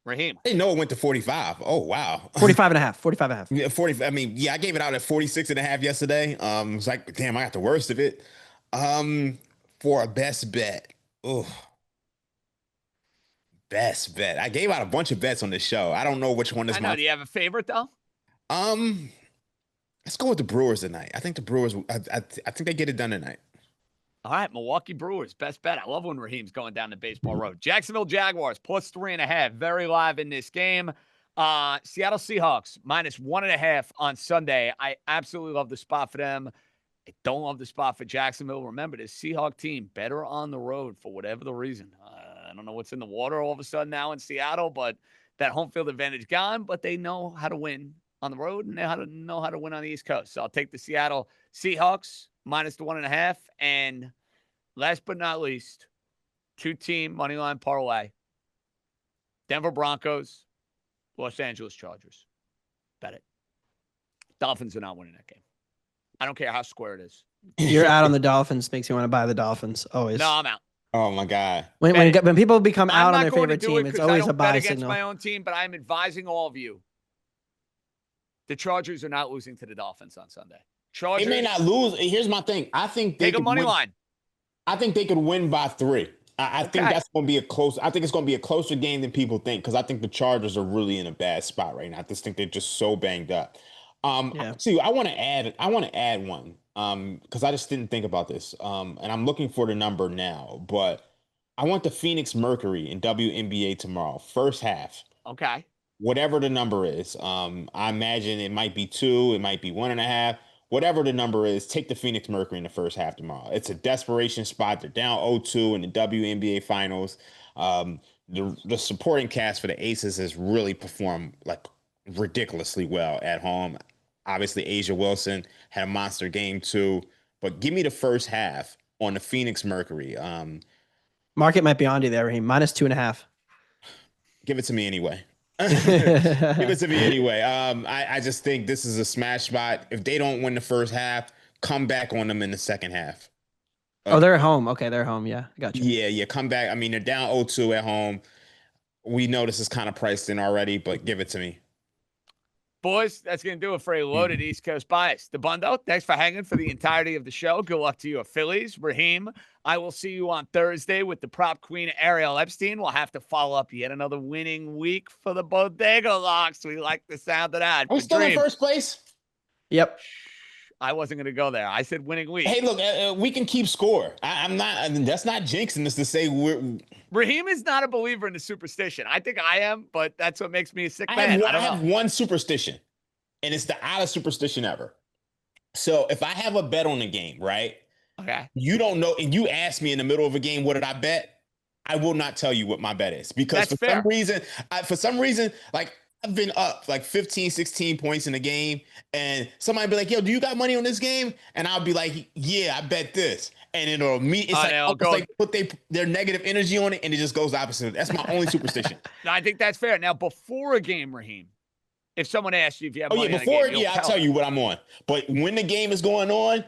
Raheem. I didn't know it went to 45. Oh, wow. 45.5. Yeah, 40. I mean, yeah, I gave it out at 46.5 yesterday. It's like, damn, I got the worst of it. For a best bet. Oh. Best bet. I gave out a bunch of bets on this show. I don't know which one is Do you have a favorite though? Let's go with the Brewers tonight. I think the Brewers. I think they get it done tonight. All right, Milwaukee Brewers, best bet. I love when Raheem's going down the baseball road. Jacksonville Jaguars plus 3.5, very live in this game. Seattle Seahawks -1.5 on Sunday. I absolutely love the spot for them. I don't love the spot for Jacksonville. Remember, this Seahawk team better on the road for whatever the reason. I don't know what's in the water all of a sudden now in Seattle, but that home field advantage gone. But they know how to win on the road, and they know how to win on the East Coast. So I'll take the Seattle Seahawks -1.5. And last but not least, 2-team moneyline parlay. Denver Broncos, Los Angeles Chargers. Bet it. Dolphins are not winning that game. I don't care how square it is. You're out on the Dolphins. Makes you want to buy the Dolphins. Always. No, I'm out. Oh my God. When people become out on their favorite team, it's always a buy signal. I don't bet against my own team, but I'm advising all of you. The Chargers are not losing to the Dolphins on Sunday. Chargers. They may not lose. Here's my thing. I think they take a money line. I think they could win by 3. I think that's going to be I think it's going to be a closer game than people think, because I think the Chargers are really in a bad spot right now. I just think they're just so banged up. See, I want to add one. Because I just didn't think about this. And I'm looking for the number now, but I want the Phoenix Mercury in WNBA tomorrow, first half. Okay. Whatever the number is. I imagine it might be 2, it might be 1.5. whatever the number is, take the Phoenix Mercury in the first half tomorrow. It's a desperation spot. They're down 0-2 in the WNBA Finals. The supporting cast for the Aces has really performed like ridiculously well at home. Obviously, Asia Wilson had a monster game too. But give me the first half on the Phoenix Mercury. Market might be on you there, Raheem. -2.5. Give it to me anyway. Give it to me anyway. I just think this is a smash spot. If they don't win the first half, come back on them in the second half. Oh, they're at home. Okay, they're home. Yeah, got you. Yeah, come back. I mean, they're down 0-2 at home. We know this is kind of priced in already, but give it to me. Boys, that's going to do it for a loaded East Coast bias. Dabbundo, thanks for hanging for the entirety of the show. Good luck to you, Phillies. Raheem, I will see you on Thursday with the prop queen, Ariel Epstein. We'll have to follow up yet another winning week for the Bodega Locks. We like the sound of that. Are we still in first place? Yep. I wasn't going to go there. I said winning week. Hey, look, we can keep score. I'm not. I mean, that's not jinxing us to say we're. Raheem is not a believer in the superstition. I think I am, but that's what makes me a sick man. I have one superstition, and it's the oddest superstition ever. So if I have a bet on the game, right? Okay. You don't know, and you ask me in the middle of a game, what did I bet? I will not tell you what my bet is because for some reason, like I've been up like 15, 16 points in the game, and somebody be like, yo, do you got money on this game? And I'll be like, yeah, I bet this. And it'll put their negative energy on it, and it just goes opposite. That's my only superstition. No, I think that's fair. Now, before a game, Raheem, if someone asks you if you have money before, on a game, I'll tell you what I'm on. But when the game is going on,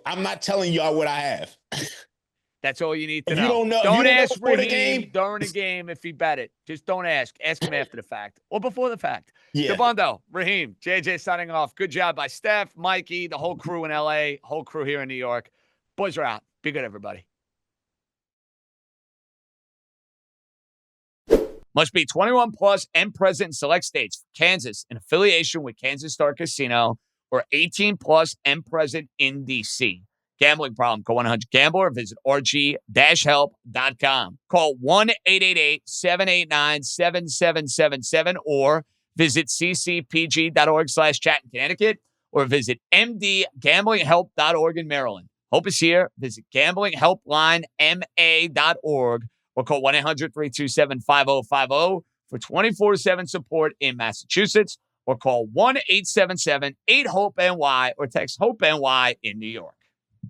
I'm not telling y'all what I have. That's all you need to know. You don't know. Don't ask Raheem during a game if he bet it. Just don't ask. Ask him after the fact or before the fact. Yeah. Dabbundo, Raheem, JJ signing off. Good job by Steph, Mikey, the whole crew in LA, whole crew here in New York. Boys are out. Be good, everybody. Must be 21 plus and present in select states. Kansas, in affiliation with Kansas Star Casino, or 18 plus and present in D.C. Gambling problem, call 1-800-GAMBLER or visit rg-help.com. Call 1-888-789-7777 or visit ccpg.org/chat in Connecticut or visit mdgamblinghelp.org in Maryland. Hope is here. Visit gamblinghelplinema.org or call 1-800-327-5050 for 24/7 support in Massachusetts or call 1-877-8-HOPE-NY or text HOPE-NY in New York.